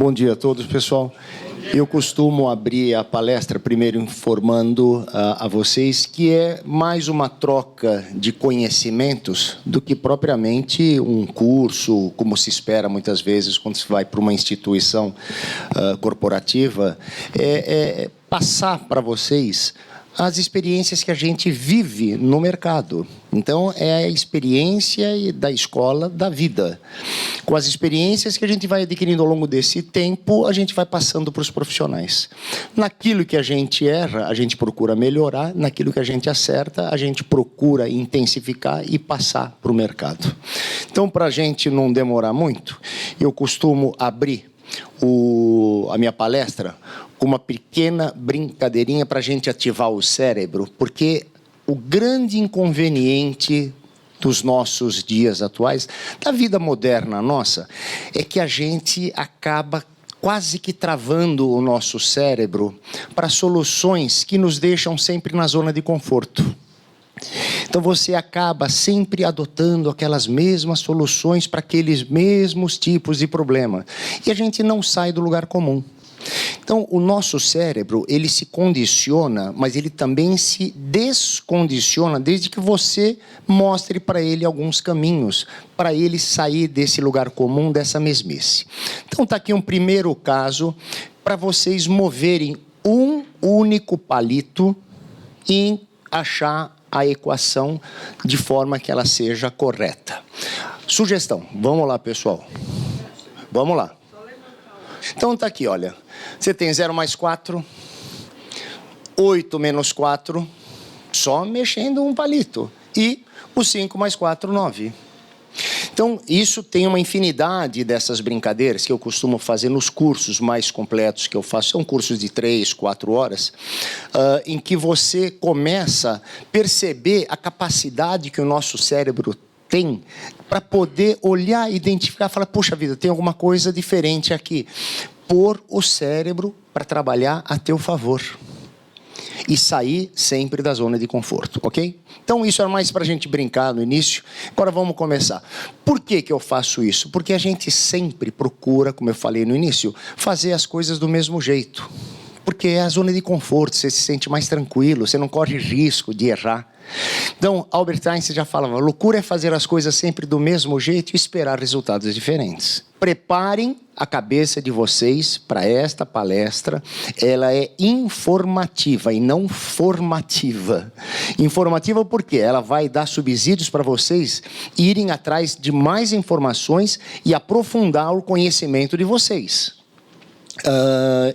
Bom dia a todos, pessoal. Eu costumo abrir a palestra primeiro informando a vocês que é mais uma troca de conhecimentos do que propriamente um curso, como se espera muitas vezes quando se vai para uma instituição corporativa, passar para vocês as experiências que a gente vive no mercado. Então, é a experiência da escola da vida. Com as experiências que a gente vai adquirindo ao longo desse tempo, a gente vai passando para os profissionais. Naquilo que a gente erra, a gente procura melhorar. Naquilo que a gente acerta, a gente procura intensificar e passar para o mercado. Então, para a gente não demorar muito, eu costumo abrir a minha palestra com uma pequena brincadeirinha para a gente ativar o cérebro, porque o grande inconveniente dos nossos dias atuais, da vida moderna nossa, é que a gente acaba quase que travando o nosso cérebro para soluções que nos deixam sempre na zona de conforto. Então você acaba sempre adotando aquelas mesmas soluções para aqueles mesmos tipos de problema. E a gente não sai do lugar comum. Então, o nosso cérebro, ele se condiciona, mas ele também se descondiciona desde que você mostre para ele alguns caminhos, para ele sair desse lugar comum, dessa mesmice. Então, está aqui um primeiro caso para vocês moverem um único palito e achar a equação de forma que ela seja correta. Sugestão, vamos lá, pessoal. Vamos lá. Então está aqui, olha. Você tem 0 mais 4, 8 menos 4, só mexendo um palito. E o 5 mais 4, 9. Então, isso tem uma infinidade dessas brincadeiras que eu costumo fazer nos cursos mais completos que eu faço. São cursos de 3, 4 horas, em que você começa a perceber a capacidade que o nosso cérebro tem para poder olhar, identificar, falar, puxa vida, tem alguma coisa diferente aqui. Pôr o cérebro para trabalhar a teu favor. E sair sempre da zona de conforto, ok? Então, isso era mais para a gente brincar no início. Agora vamos começar. Por que que eu faço isso? Porque a gente sempre procura, como eu falei no início, fazer as coisas do mesmo jeito. Porque é a zona de conforto, você se sente mais tranquilo, você não corre risco de errar. Então, Albert Einstein já falava, loucura é fazer as coisas sempre do mesmo jeito e esperar resultados diferentes. Preparem a cabeça de vocês para esta palestra. Ela é informativa e não formativa. Informativa porque ela vai dar subsídios para vocês irem atrás de mais informações e aprofundar o conhecimento de vocês.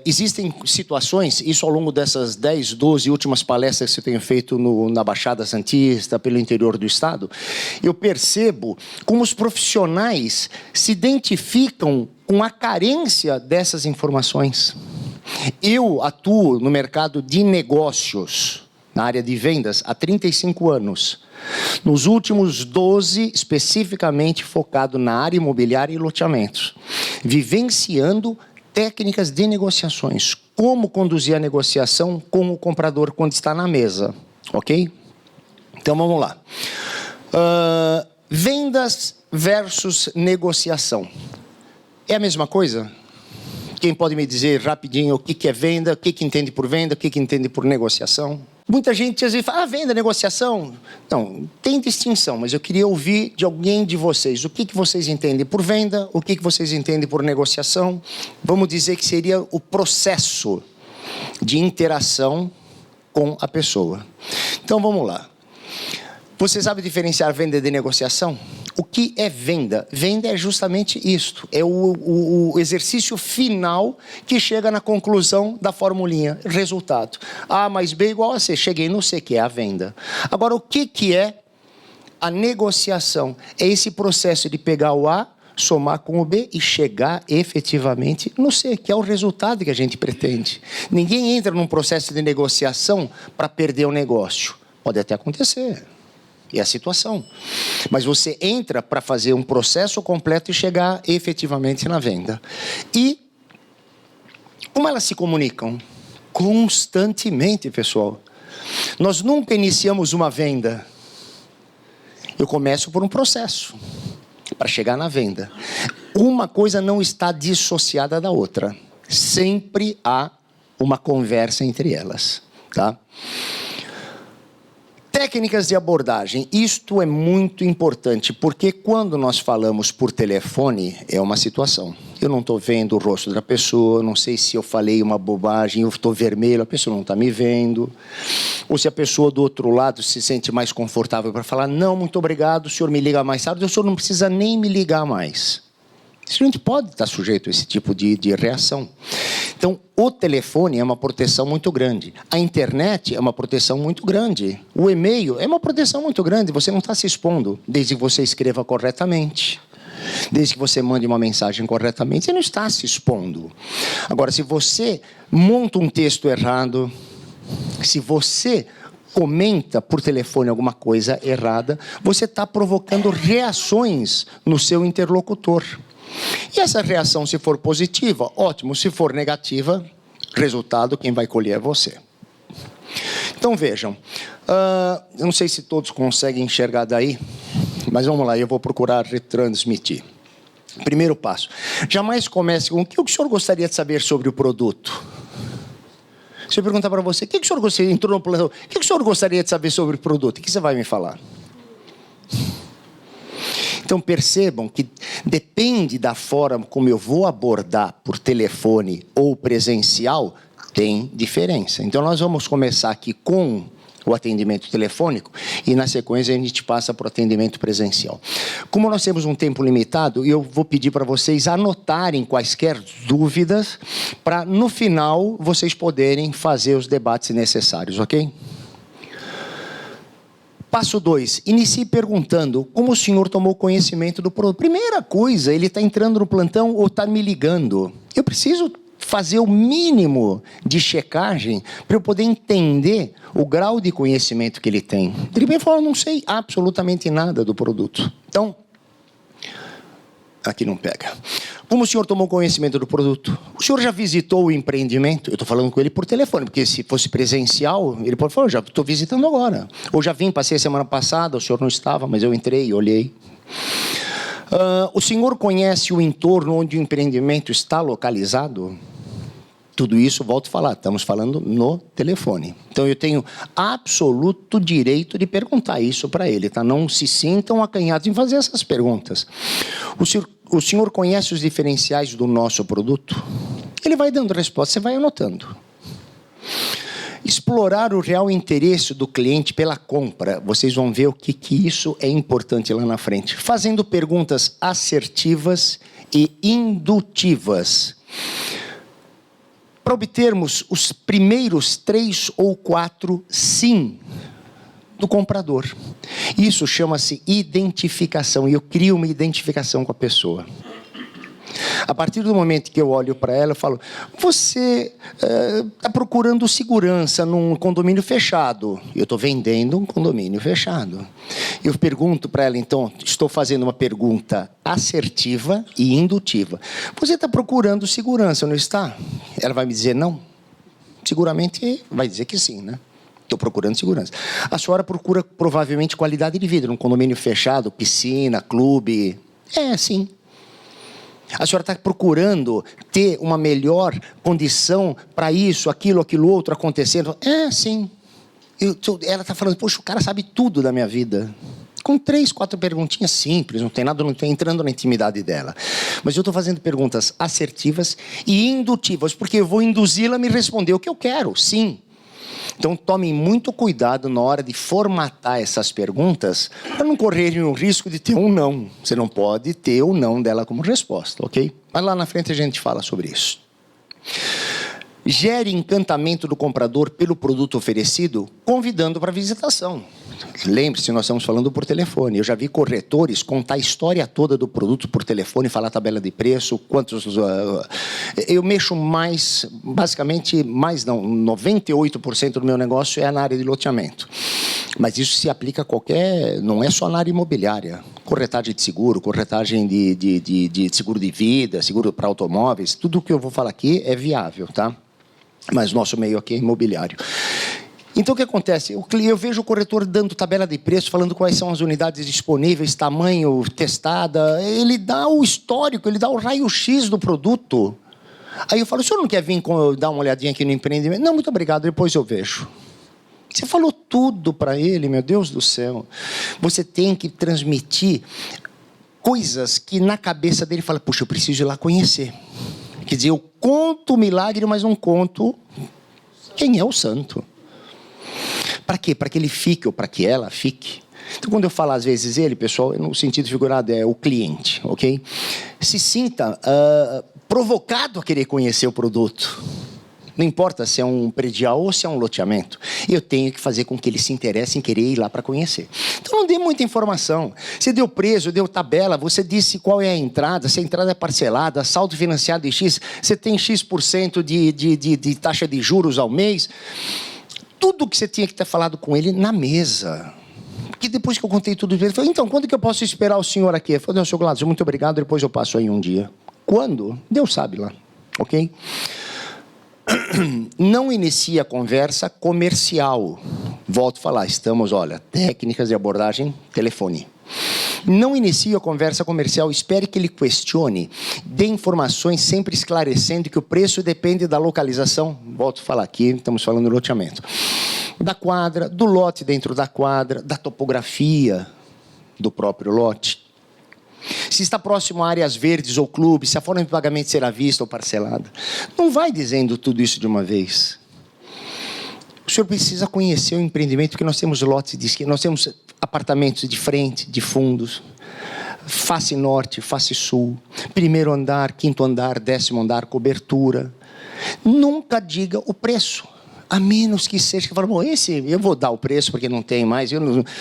Existem situações, isso ao longo dessas 10, 12 últimas palestras que eu tenho feito na Baixada Santista, pelo interior do estado, eu percebo como os profissionais se identificam com a carência dessas informações. Eu atuo no mercado de negócios, na área de vendas, há 35 anos. Nos últimos 12, especificamente focado na área imobiliária e loteamentos, vivenciando técnicas de negociações, como conduzir a negociação com o comprador quando está na mesa, ok? Então vamos lá. Vendas versus negociação. É a mesma coisa? Quem pode me dizer rapidinho o que é venda, o que entende por venda, o que entende por negociação? Muita gente às vezes fala, venda, negociação. Não, tem distinção, mas eu queria ouvir de alguém de vocês. O que vocês entendem por venda, o que vocês entendem por negociação. Vamos dizer que seria o processo de interação com a pessoa. Então vamos lá. Você sabe diferenciar venda de negociação? O que é venda? Venda é justamente isto. É o exercício final que chega na conclusão da formulinha. Resultado. A mais B igual a C. Cheguei no C, que é a venda. Agora, o que é a negociação? É esse processo de pegar o A, somar com o B e chegar efetivamente no C, que é o resultado que a gente pretende. Ninguém entra num processo de negociação para perder o negócio. Pode até acontecer. É a situação. Mas você entra para fazer um processo completo e chegar efetivamente na venda. E como elas se comunicam? Constantemente, pessoal. Nós nunca iniciamos uma venda. Eu começo por um processo. para chegar na venda. Uma coisa não está dissociada da outra. Sempre há uma conversa entre elas, tá? Técnicas de abordagem. Isto é muito importante, porque quando nós falamos por telefone, é uma situação. Eu não estou vendo o rosto da pessoa, não sei se eu falei uma bobagem, eu estou vermelho, a pessoa não está me vendo. Ou se a pessoa do outro lado se sente mais confortável para falar, não, muito obrigado, o senhor me liga mais tarde, o senhor não precisa nem me ligar mais. A gente pode estar sujeito a esse tipo de reação. Então, o telefone é uma proteção muito grande. A internet é uma proteção muito grande. O e-mail é uma proteção muito grande. Você não está se expondo, desde que você escreva corretamente. Desde que você mande uma mensagem corretamente, você não está se expondo. Agora, se você monta um texto errado, se você comenta por telefone alguma coisa errada, você está provocando reações no seu interlocutor. E essa reação, se for positiva, ótimo. Se for negativa, resultado, quem vai colher é você. Então, vejam. Eu não sei se todos conseguem enxergar daí, mas vamos lá, eu vou procurar retransmitir. Primeiro passo. Jamais comece com o que o senhor gostaria de saber sobre o produto. Se eu perguntar para você, o que o senhor gostaria, entrou no plantão, o que o senhor gostaria de saber sobre o produto? O que você vai me falar? Então, percebam que depende da forma como eu vou abordar por telefone ou presencial, tem diferença. Então, nós vamos começar aqui com o atendimento telefônico e, na sequência, a gente passa para o atendimento presencial. Como nós temos um tempo limitado, eu vou pedir para vocês anotarem quaisquer dúvidas para, no final, vocês poderem fazer os debates necessários, ok? Passo 2. Inicie perguntando como o senhor tomou conhecimento do produto. Primeira coisa, ele está entrando no plantão ou está me ligando? Eu preciso fazer o mínimo de checagem para eu poder entender o grau de conhecimento que ele tem. Ele vem falar, não sei absolutamente nada do produto. Então, aqui não pega. Como o senhor tomou conhecimento do produto? O senhor já visitou o empreendimento? Eu estou falando com ele por telefone, porque se fosse presencial, ele pode falar, já estou visitando agora. Ou já vim, passei a semana passada, o senhor não estava, mas eu entrei, olhei. O senhor conhece o entorno onde o empreendimento está localizado? Tudo isso, volto a falar, estamos falando no telefone. Então, eu tenho absoluto direito de perguntar isso para ele, tá? Não se sintam acanhados em fazer essas perguntas. O senhor conhece os diferenciais do nosso produto? Ele vai dando resposta, você vai anotando. Explorar o real interesse do cliente pela compra. Vocês vão ver o que isso é importante lá na frente. Fazendo perguntas assertivas e indutivas. Para obtermos os primeiros 3 ou 4 sim do comprador. Isso chama-se identificação. E eu crio uma identificação com a pessoa. A partir do momento que eu olho para ela, eu falo, você está procurando segurança num condomínio fechado. Eu estou vendendo um condomínio fechado. Eu pergunto para ela, então, estou fazendo uma pergunta assertiva e indutiva. Você está procurando segurança, não está? Ela vai me dizer não? Seguramente vai dizer que sim, né? Estou procurando segurança. A senhora procura provavelmente qualidade de vida num condomínio fechado, piscina, clube. Sim. A senhora está procurando ter uma melhor condição para isso, aquilo outro acontecendo? Sim. Ela está falando, poxa, o cara sabe tudo da minha vida. Com 3, 4 perguntinhas simples, não tem nada, não estou entrando na intimidade dela. Mas eu estou fazendo perguntas assertivas e indutivas, porque eu vou induzi-la a me responder o que eu quero, sim. Então, tomem muito cuidado na hora de formatar essas perguntas para não correrem o risco de ter um não. Você não pode ter o não dela como resposta, ok? Mas lá na frente a gente fala sobre isso. Gere encantamento do comprador pelo produto oferecido, convidando para visitação. Lembre-se, nós estamos falando por telefone. Eu já vi corretores contar a história toda do produto por telefone, falar a tabela de preço, quantos... Eu mexo mais, basicamente, 98% do meu negócio é na área de loteamento. Mas isso se aplica a qualquer... Não é só na área imobiliária. Corretagem de seguro, corretagem de seguro de vida, seguro para automóveis. Tudo o que eu vou falar aqui é viável, tá? Mas nosso meio aqui é imobiliário. Então, o que acontece? Eu vejo o corretor dando tabela de preço, falando quais são as unidades disponíveis, tamanho, testada. Ele dá o histórico, ele dá o raio-x do produto. Aí eu falo, o senhor não quer vir dar uma olhadinha aqui no empreendimento? Não, muito obrigado, depois eu vejo. Você falou tudo para ele, meu Deus do céu. Você tem que transmitir coisas que na cabeça dele fala, puxa, eu preciso ir lá conhecer. Quer dizer, eu conto o milagre, mas não conto quem é o santo. Para quê? Para que ele fique ou para que ela fique. Então, quando eu falo às vezes ele, pessoal, no sentido figurado é o cliente, ok? Se sinta provocado a querer conhecer o produto. Não importa se é um predial ou se é um loteamento. Eu tenho que fazer com que ele se interesse em querer ir lá para conhecer. Então não dê muita informação. Você deu preço, deu tabela, você disse qual é a entrada, se a entrada é parcelada, saldo financiado em X, você tem X% de taxa de juros ao mês. Tudo que você tinha que ter falado com ele na mesa. Porque depois que eu contei tudo, ele falou, então, quando que eu posso esperar o senhor aqui? Eu falei, não, senhor Gladys, muito obrigado, depois eu passo aí um dia. Quando? Deus sabe lá, ok? Não inicia a conversa comercial. Volto a falar, estamos, olha, técnicas de abordagem, telefone. Não inicie a conversa comercial, espere que ele questione, dê informações sempre esclarecendo que o preço depende da localização. Volto a falar aqui, estamos falando do loteamento. Da quadra, do lote dentro da quadra, da topografia do próprio lote. Se está próximo a áreas verdes ou clubes, se a forma de pagamento será vista ou parcelada. Não vai dizendo tudo isso de uma vez. O senhor precisa conhecer o empreendimento, porque nós temos lotes de esquina, nós temos apartamentos de frente, de fundos, face norte, face sul, primeiro andar, quinto andar, 10º andar, cobertura. Nunca diga o preço. A menos que seja que fala, bom, esse eu vou dar o preço porque não tem mais,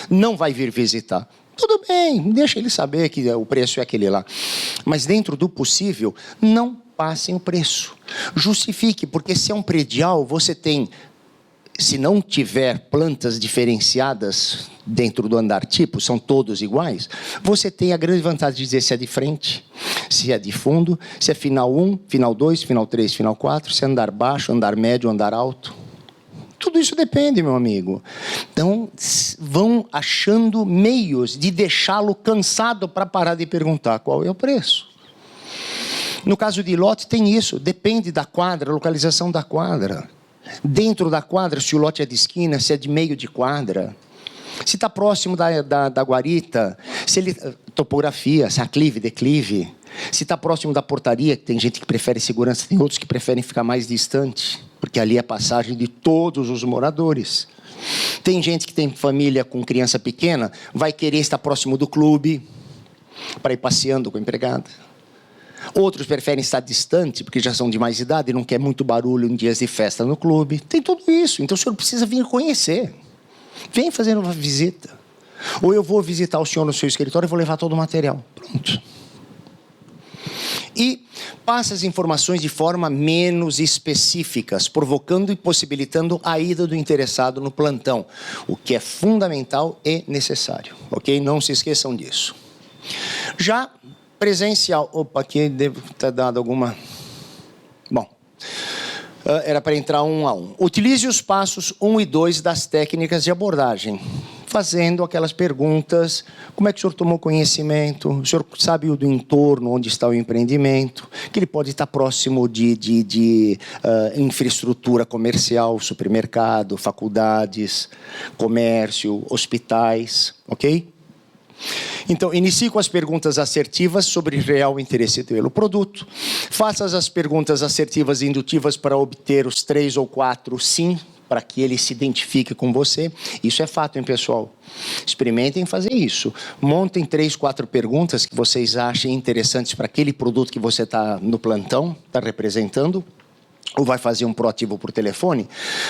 não vai vir visitar. Tudo bem, deixa ele saber que o preço é aquele lá. Mas dentro do possível, não passem o preço. Justifique, porque se é um predial, você tem, se não tiver plantas diferenciadas dentro do andar tipo, são todos iguais, você tem a grande vantagem de dizer se é de frente, se é de fundo, se é final 1, final 2, final 3, final 4, se é andar baixo, andar médio, andar alto. Tudo isso depende, meu amigo. Então, vão achando meios de deixá-lo cansado para parar de perguntar qual é o preço. No caso de lote, tem isso. Depende da quadra, localização da quadra. Dentro da quadra, se o lote é de esquina, se é de meio de quadra. Se está próximo da guarita, se ele, topografia, se é aclive, declive. Se está próximo da portaria, que tem gente que prefere segurança, tem outros que preferem ficar mais distante, porque ali é a passagem de todos os moradores. Tem gente que tem família com criança pequena, vai querer estar próximo do clube, para ir passeando com a empregada. Outros preferem estar distante, porque já são de mais idade e não quer muito barulho em dias de festa no clube. Tem tudo isso, então o senhor precisa vir conhecer. Vem fazer uma visita. Ou eu vou visitar o senhor no seu escritório e vou levar todo o material. Pronto. E passa as informações de forma menos específicas, provocando e possibilitando a ida do interessado no plantão, o que é fundamental e necessário, ok? Não se esqueçam disso. Já presencial, opa, aqui devo ter dado alguma... Bom, era para entrar um a um. Utilize os passos 1 e 2 das técnicas de abordagem, fazendo aquelas perguntas, como é que o senhor tomou conhecimento, o senhor sabe do entorno, onde está o empreendimento, que ele pode estar próximo de infraestrutura comercial, supermercado, faculdades, comércio, hospitais, ok? Então, inicie com as perguntas assertivas sobre real interesse pelo produto. Faça as perguntas assertivas e indutivas para obter os 3 ou 4 sim, para que ele se identifique com você. Isso é fato, hein, pessoal? Experimentem fazer isso. Montem 3, 4 perguntas que vocês achem interessantes para aquele produto que você está no plantão, está representando, ou vai fazer um proativo por telefone.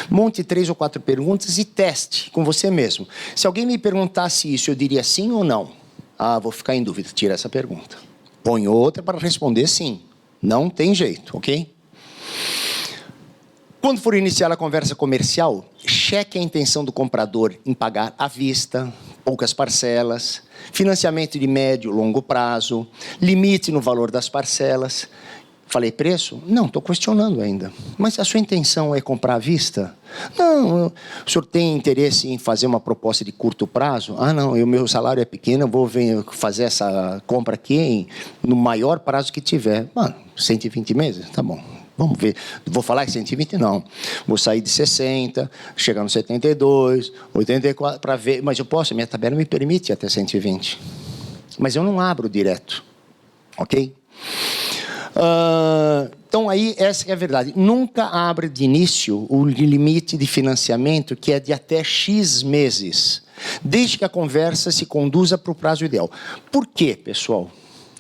Monte 3 ou 4 perguntas e teste com você mesmo. Se alguém me perguntasse isso, eu diria sim ou não? Ah, vou ficar em dúvida. Tira essa pergunta. Põe outra para responder sim. Não tem jeito, ok? Quando for iniciar a conversa comercial, cheque a intenção do comprador em pagar à vista, poucas parcelas, financiamento de médio e longo prazo, limite no valor das parcelas. Falei preço? Não, estou questionando ainda. Mas a sua intenção é comprar à vista? Não. O senhor tem interesse em fazer uma proposta de curto prazo? Ah, não, o meu salário é pequeno, eu vou fazer essa compra aqui no maior prazo que tiver. Mano, 120 meses? Tá bom. Vamos ver. Vou falar que 120 não. Vou sair de 60, chegar no 72, 84, para ver. Mas eu posso, minha tabela me permite até 120. Mas eu não abro direto. Ok? Então, aí, essa é a verdade. Nunca abre de início o limite de financiamento, que é de até X meses, desde que a conversa se conduza para o prazo ideal. Por quê, pessoal?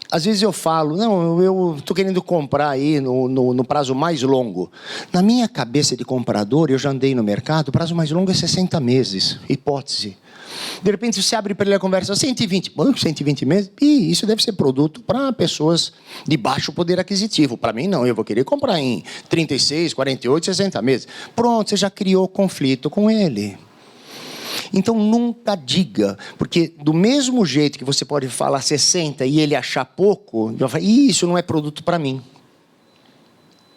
Às vezes eu falo, não, eu estou querendo comprar aí no prazo mais longo. Na minha cabeça de comprador, eu já andei no mercado, o prazo mais longo é 60 meses, hipótese. De repente, você abre para ele a conversa, 120, 120 meses? Ih, isso deve ser produto para pessoas de baixo poder aquisitivo. Para mim, não, eu vou querer comprar em 36, 48, 60 meses. Pronto, você já criou conflito com ele. Então, nunca diga, porque do mesmo jeito que você pode falar 60 e ele achar pouco, vai falar, isso não é produto para mim.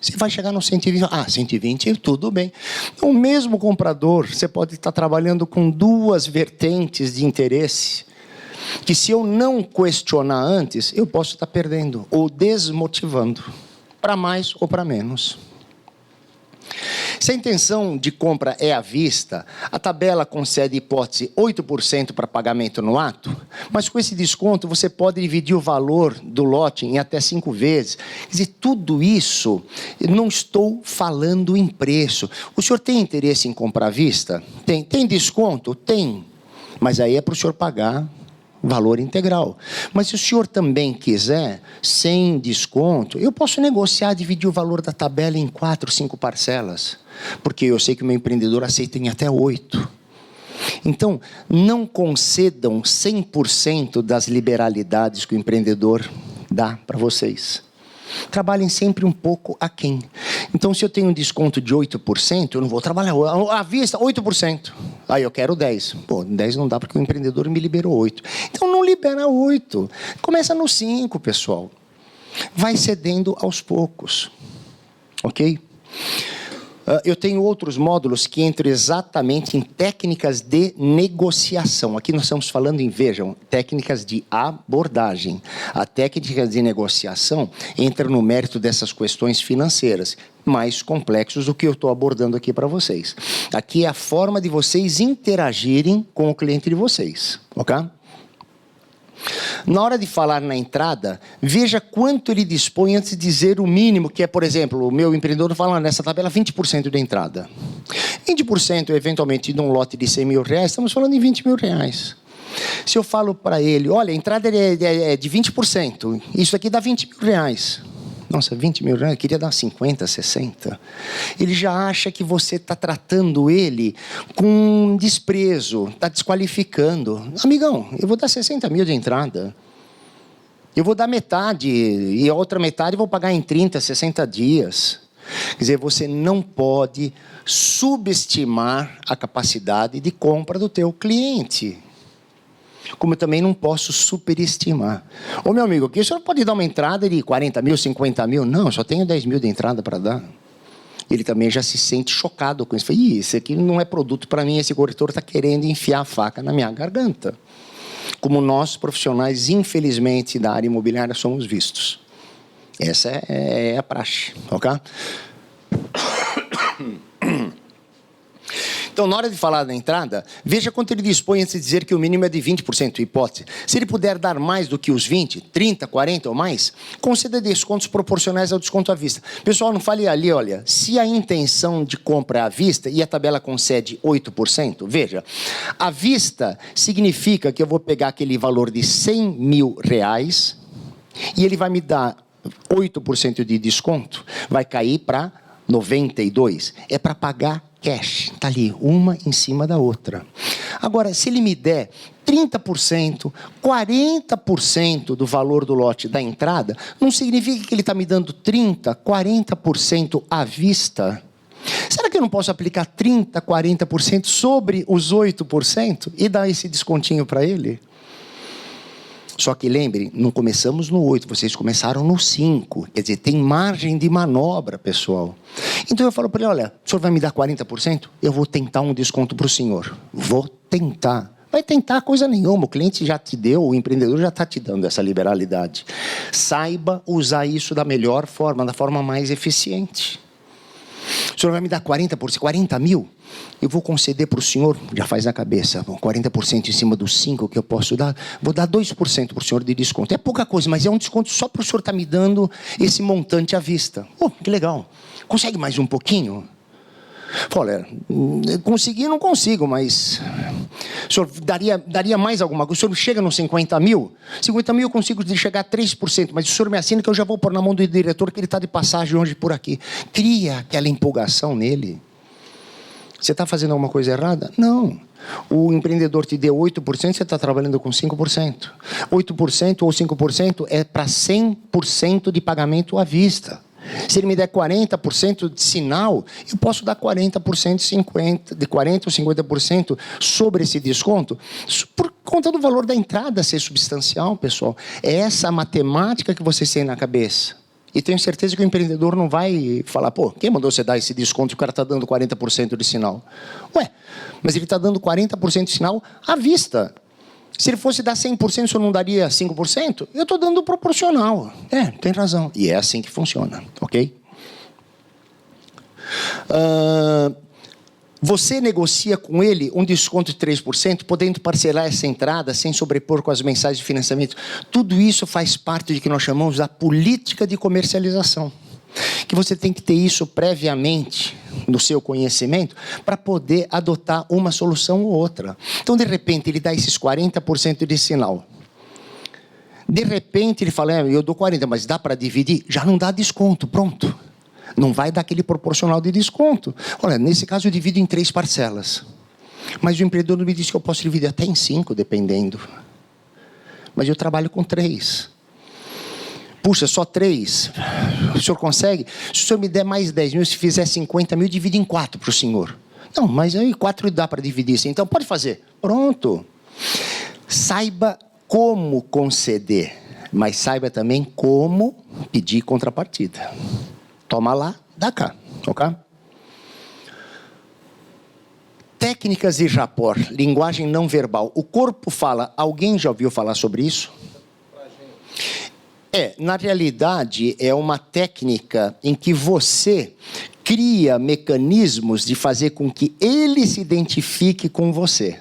Você vai chegar no 120, 120, tudo bem. O mesmo comprador, você pode estar trabalhando com duas vertentes de interesse, que se eu não questionar antes, eu posso estar perdendo ou desmotivando, para mais ou para menos. Se a intenção de compra é à vista, a tabela concede hipótese 8% para pagamento no ato, mas com esse desconto você pode dividir o valor do lote em até 5 vezes. Quer dizer, tudo isso, não estou falando em preço. O senhor tem interesse em comprar à vista? Tem. Tem desconto? Tem. Mas aí é para o senhor pagar valor integral. Mas se o senhor também quiser, sem desconto, eu posso negociar, dividir o valor da tabela em 4, 5 parcelas. Porque eu sei que o meu empreendedor aceita em até 8. Então, não concedam 100% das liberalidades que o empreendedor dá para vocês. Trabalhem sempre um pouco aquém. Então, se eu tenho um desconto de 8%, eu não vou trabalhar à vista, 8%. Aí eu quero 10%. Pô, 10% não dá porque o empreendedor me liberou 8%. Então, não libera 8%. Começa no 5%, pessoal. Vai cedendo aos poucos. Ok? Eu tenho outros módulos que entram exatamente em técnicas de negociação. Aqui nós estamos falando em, vejam, técnicas de abordagem. A técnica de negociação entra no mérito dessas questões financeiras, mais complexos do que eu estou abordando aqui para vocês. Aqui é a forma de vocês interagirem com o cliente de vocês, ok? Na hora de falar na entrada, veja quanto ele dispõe antes de dizer o mínimo, que é, por exemplo, o meu empreendedor fala nessa tabela 20% da entrada. 20% eventualmente de um lote de 100 mil reais, estamos falando em 20 mil reais. Se eu falo para ele, olha, a entrada é de 20%, isso aqui dá 20 mil reais. Nossa, 20 mil reais, eu queria dar 50, 60. Ele já acha que você está tratando ele com desprezo, está desqualificando. Amigão, eu vou dar 60 mil de entrada. Eu vou dar metade, e a outra metade eu vou pagar em 30, 60 dias. Quer dizer, você não pode subestimar a capacidade de compra do teu cliente. Como eu também não posso superestimar. Ô, meu amigo, aqui o senhor pode dar uma entrada de 40 mil, 50 mil? Não, eu só tenho 10 mil de entrada para dar. Ele também já se sente chocado com isso. Fala, isso aqui não é produto para mim, esse corretor está querendo enfiar a faca na minha garganta. Como nós, profissionais, infelizmente, da área imobiliária, somos vistos. Essa é a praxe, ok? Então, na hora de falar da entrada, veja quanto ele dispõe antes de dizer que o mínimo é de 20%, hipótese. Se ele puder dar mais do que os 20%, 30%, 40% ou mais, conceda descontos proporcionais ao desconto à vista. Pessoal, não fale ali, olha, se a intenção de compra é à vista e a tabela concede 8%, veja, à vista significa que eu vou pegar aquele valor de 100 mil reais e ele vai me dar 8% de desconto, vai cair para 92%. É para pagar cash, está ali, uma em cima da outra. Agora, se ele me der 30%, 40% do valor do lote da entrada, não significa que ele está me dando 30%, 40% à vista. Será que eu não posso aplicar 30%, 40% sobre os 8% e dar esse descontinho para ele? Só que lembre, não começamos no 8, vocês começaram no 5. Quer dizer, tem margem de manobra, pessoal. Então eu falo para ele, olha, o senhor vai me dar 40%? Eu vou tentar um desconto para o senhor. Vou tentar. Vai tentar coisa nenhuma, o cliente já te deu, o empreendedor já está te dando essa liberalidade. Saiba usar isso da melhor forma, da forma mais eficiente. O senhor vai me dar 40%, 40 mil? Eu vou conceder para o senhor, já faz na cabeça, 40% em cima dos 5 que eu posso dar, vou dar 2% para o senhor de desconto. É pouca coisa, mas é um desconto só para o senhor estar me dando esse montante à vista. Oh, que legal. Consegue mais um pouquinho? Olha, conseguir não consigo, mas o senhor daria mais alguma coisa? O senhor chega nos 50 mil? 50 mil eu consigo chegar a 3%, mas o senhor me assina que eu já vou pôr na mão do diretor que ele está de passagem hoje por aqui. Cria aquela empolgação nele. Você está fazendo alguma coisa errada? Não. O empreendedor te deu 8%, você está trabalhando com 5%. 8% ou 5% é para 100% de pagamento à vista. Se ele me der 40% de sinal, eu posso dar 40%, 50%, de 40% ou 50% sobre esse desconto, por conta do valor da entrada ser substancial, pessoal. É essa a matemática que vocês têm na cabeça. E tenho certeza que o empreendedor não vai falar, pô, quem mandou você dar esse desconto e o cara está dando 40% de sinal? Ué, mas ele está dando 40% de sinal à vista. Se ele fosse dar 100%, o senhor não daria 5%? Eu estou dando proporcional. É, tem razão. E é assim que funciona, ok? Você negocia com ele um desconto de 3%, podendo parcelar essa entrada sem sobrepor com as mensagens de financiamento. Tudo isso faz parte de que nós chamamos da política de comercialização. Que você tem que ter isso previamente no seu conhecimento para poder adotar uma solução ou outra. Então, de repente, ele dá esses 40% de sinal. De repente, ele fala, eu dou 40%, mas dá para dividir? Já não dá desconto, pronto. Não vai dar aquele proporcional de desconto. Olha, nesse caso eu divido em 3 parcelas. Mas o empreendedor me disse que eu posso dividir até em 5, dependendo. Mas eu trabalho com 3. Puxa, só 3. O senhor consegue? Se o senhor me der mais 10 mil, se fizer 50 mil, divide em 4 para o senhor. Não, mas aí 4 dá para dividir. Então, pode fazer. Pronto. Saiba como conceder, mas saiba também como pedir contrapartida. Toma lá, dá cá. Ok? Técnicas de rapport, linguagem não verbal. O corpo fala. Alguém já ouviu falar sobre isso? Na realidade, é uma técnica em que você cria mecanismos de fazer com que ele se identifique com você.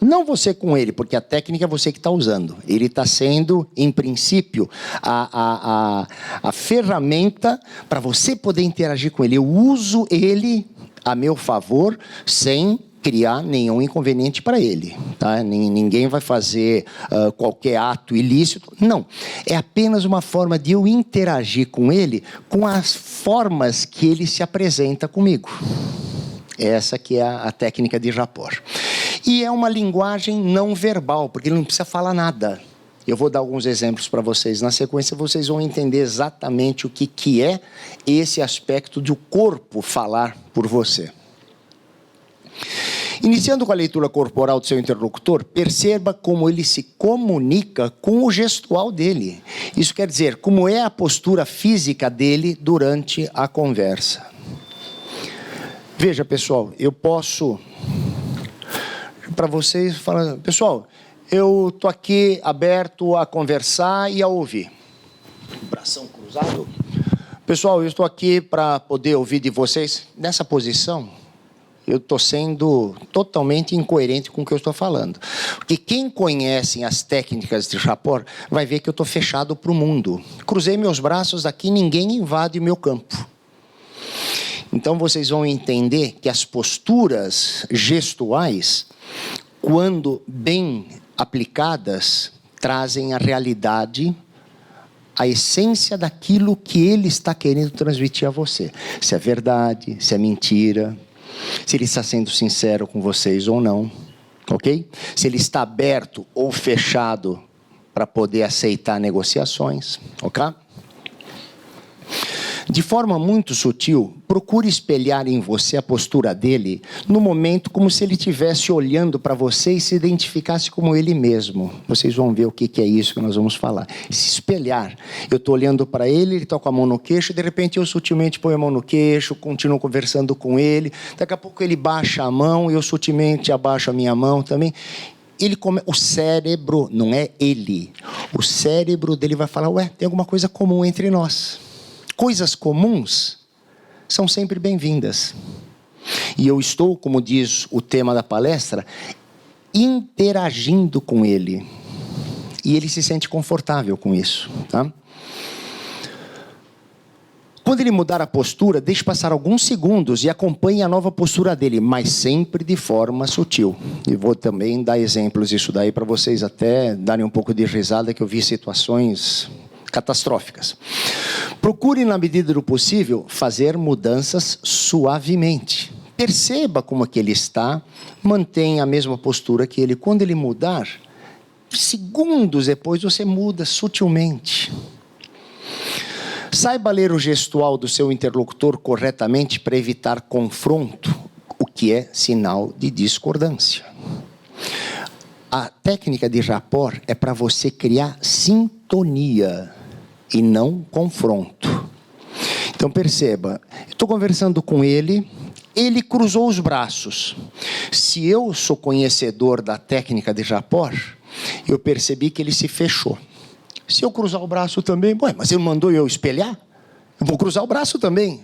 Não você com ele, porque a técnica é você que está usando. Ele está sendo, em princípio, a ferramenta para você poder interagir com ele. Eu uso ele a meu favor, sem criar nenhum inconveniente para ele. Tá? Ninguém vai fazer qualquer ato ilícito. Não. É apenas uma forma de eu interagir com ele com as formas que ele se apresenta comigo. Essa que é a técnica de rapport. E é uma linguagem não verbal, porque ele não precisa falar nada. Eu vou dar alguns exemplos para vocês. Na sequência, vocês vão entender exatamente o que é esse aspecto do corpo falar por você. Iniciando com a leitura corporal do seu interlocutor, perceba como ele se comunica com o gestual dele. Isso quer dizer, como é a postura física dele durante a conversa. Veja, pessoal, eu posso, para vocês, falar, pessoal, eu estou aqui aberto a conversar e a ouvir. Bração cruzado. Pessoal, eu estou aqui para poder ouvir de vocês nessa posição. Eu estou sendo totalmente incoerente com o que eu estou falando. Porque quem conhece as técnicas de rapport vai ver que eu estou fechado para o mundo. Cruzei meus braços aqui, ninguém invade o meu campo. Então vocês vão entender que as posturas gestuais, quando bem aplicadas, trazem a realidade, a essência daquilo que ele está querendo transmitir a você. Se é verdade, se é mentira, se ele está sendo sincero com vocês ou não, ok? Se ele está aberto ou fechado para poder aceitar negociações, ok? De forma muito sutil, procure espelhar em você a postura dele no momento como se ele estivesse olhando para você e se identificasse como ele mesmo. Vocês vão ver o que é isso que nós vamos falar. Se espelhar. Eu estou olhando para ele, ele está com a mão no queixo, de repente eu sutilmente ponho a mão no queixo, continuo conversando com ele, daqui a pouco ele baixa a mão, eu sutilmente abaixo a minha mão também. O cérebro, não é ele, o cérebro dele vai falar, ué, tem alguma coisa comum entre nós. Coisas comuns são sempre bem-vindas. E eu estou, como diz o tema da palestra, interagindo com ele. E ele se sente confortável com isso. Tá? Quando ele mudar a postura, deixe passar alguns segundos e acompanhe a nova postura dele, mas sempre de forma sutil. E vou também dar exemplos disso daí para vocês até darem um pouco de risada, que eu vi situações catastróficas. Procure, na medida do possível, fazer mudanças suavemente. Perceba como é que ele está, mantenha a mesma postura que ele. Quando ele mudar, segundos depois você muda sutilmente. Saiba ler o gestual do seu interlocutor corretamente para evitar confronto, o que é sinal de discordância. A técnica de rapport é para você criar sintonia e não confronto. Então perceba, estou conversando com ele, ele cruzou os braços. Se eu sou conhecedor da técnica de rapport, eu percebi que ele se fechou. Se eu cruzar o braço também, mas ele mandou eu espelhar? Eu vou cruzar o braço também.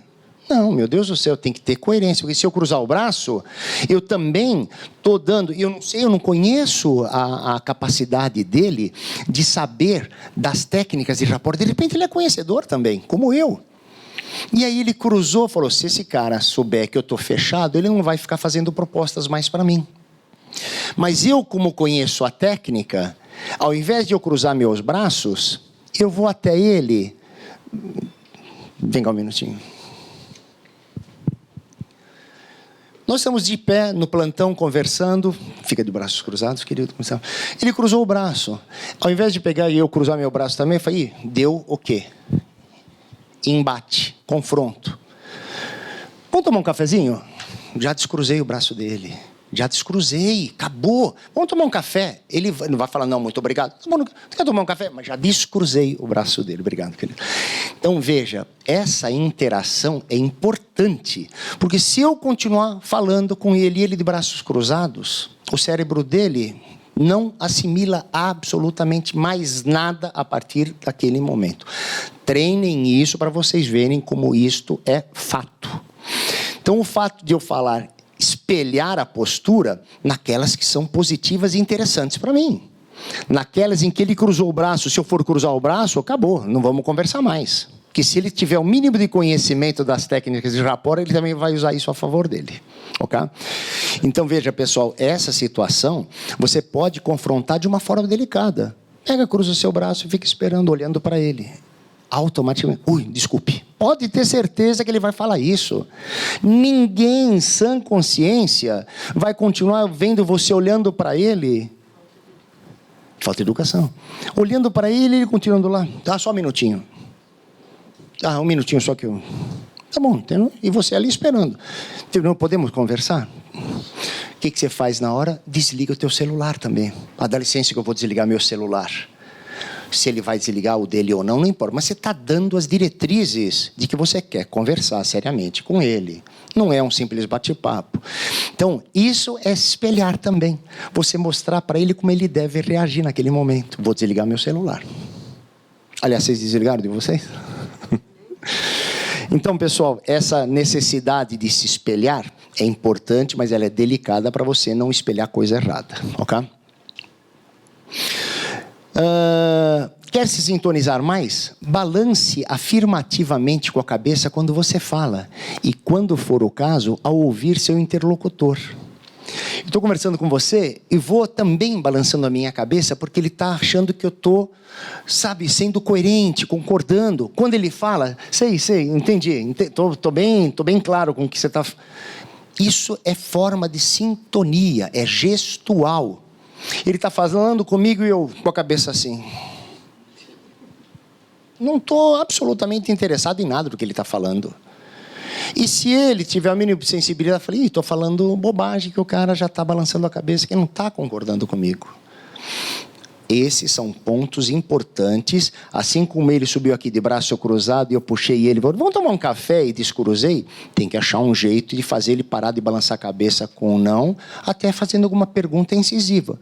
Não, meu Deus do céu, tem que ter coerência, porque se eu cruzar o braço, eu também estou dando, eu não sei, eu não conheço a capacidade dele de saber das técnicas de rapport. De repente ele é conhecedor também, como eu. E aí ele cruzou, falou, se esse cara souber que eu estou fechado, ele não vai ficar fazendo propostas mais para mim. Mas eu, como conheço a técnica, ao invés de eu cruzar meus braços, eu vou até ele. Vem cá um minutinho. Nós estamos de pé no plantão conversando. Fica de braços cruzados, querido. Ele cruzou o braço. Ao invés de pegar e eu cruzar meu braço também, eu falei, deu o quê? Embate, confronto. Vamos tomar um cafezinho? Já descruzei o braço dele. Já descruzei, acabou. Vamos tomar um café? Ele não vai falar, não, muito obrigado. Você quer tomar um café? Mas já descruzei o braço dele. Obrigado, querido. Então, veja, essa interação é importante. Porque se eu continuar falando com ele, ele de braços cruzados, o cérebro dele não assimila absolutamente mais nada a partir daquele momento. Treinem isso para vocês verem como isto é fato. Então, o fato de eu falar, espelhar a postura naquelas que são positivas e interessantes para mim. Naquelas em que ele cruzou o braço, se eu for cruzar o braço, acabou, não vamos conversar mais. Porque se ele tiver o mínimo de conhecimento das técnicas de rapport, ele também vai usar isso a favor dele. Ok? Então, veja, pessoal, essa situação você pode confrontar de uma forma delicada. Pega, cruza o seu braço e fica esperando, olhando para ele. Automaticamente, desculpe. Pode ter certeza que ele vai falar isso. Ninguém em sã consciência vai continuar vendo você olhando para ele. Falta de educação. Olhando para ele, ele continuando lá. Só um minutinho. Um minutinho só que eu... Tá bom, entendeu? E você ali esperando. Não podemos conversar? O que você faz na hora? Desliga o teu celular também. Dá licença que eu vou desligar meu celular. Se ele vai desligar o dele ou não, não importa. Mas você está dando as diretrizes de que você quer conversar seriamente com ele. Não é um simples bate-papo. Então, isso é espelhar também. Você mostrar para ele como ele deve reagir naquele momento. Vou desligar meu celular. Aliás, vocês desligaram de vocês? Então, pessoal, essa necessidade de se espelhar é importante, mas ela é delicada para você não espelhar coisa errada. Ok? Quer se sintonizar mais? Balance afirmativamente com a cabeça quando você fala e, quando for o caso, ao ouvir seu interlocutor. Estou conversando com você e vou também balançando a minha cabeça porque ele está achando que eu estou, sendo coerente, concordando. Quando ele fala, sei, entendi, estou bem claro com o que você está... Isso é forma de sintonia, é gestual. Ele está falando comigo e eu com a cabeça assim. não estou absolutamente interessado em nada do que ele está falando. E se ele tiver a mínima sensibilidade, eu falei, estou falando bobagem, que o cara já está balançando a cabeça, que não está concordando comigo. Esses são pontos importantes. Assim como ele subiu aqui de braço cruzado e eu puxei ele, vamos tomar um café e descruzei, tem que achar um jeito de fazer ele parar de balançar a cabeça com não, até fazendo alguma pergunta incisiva.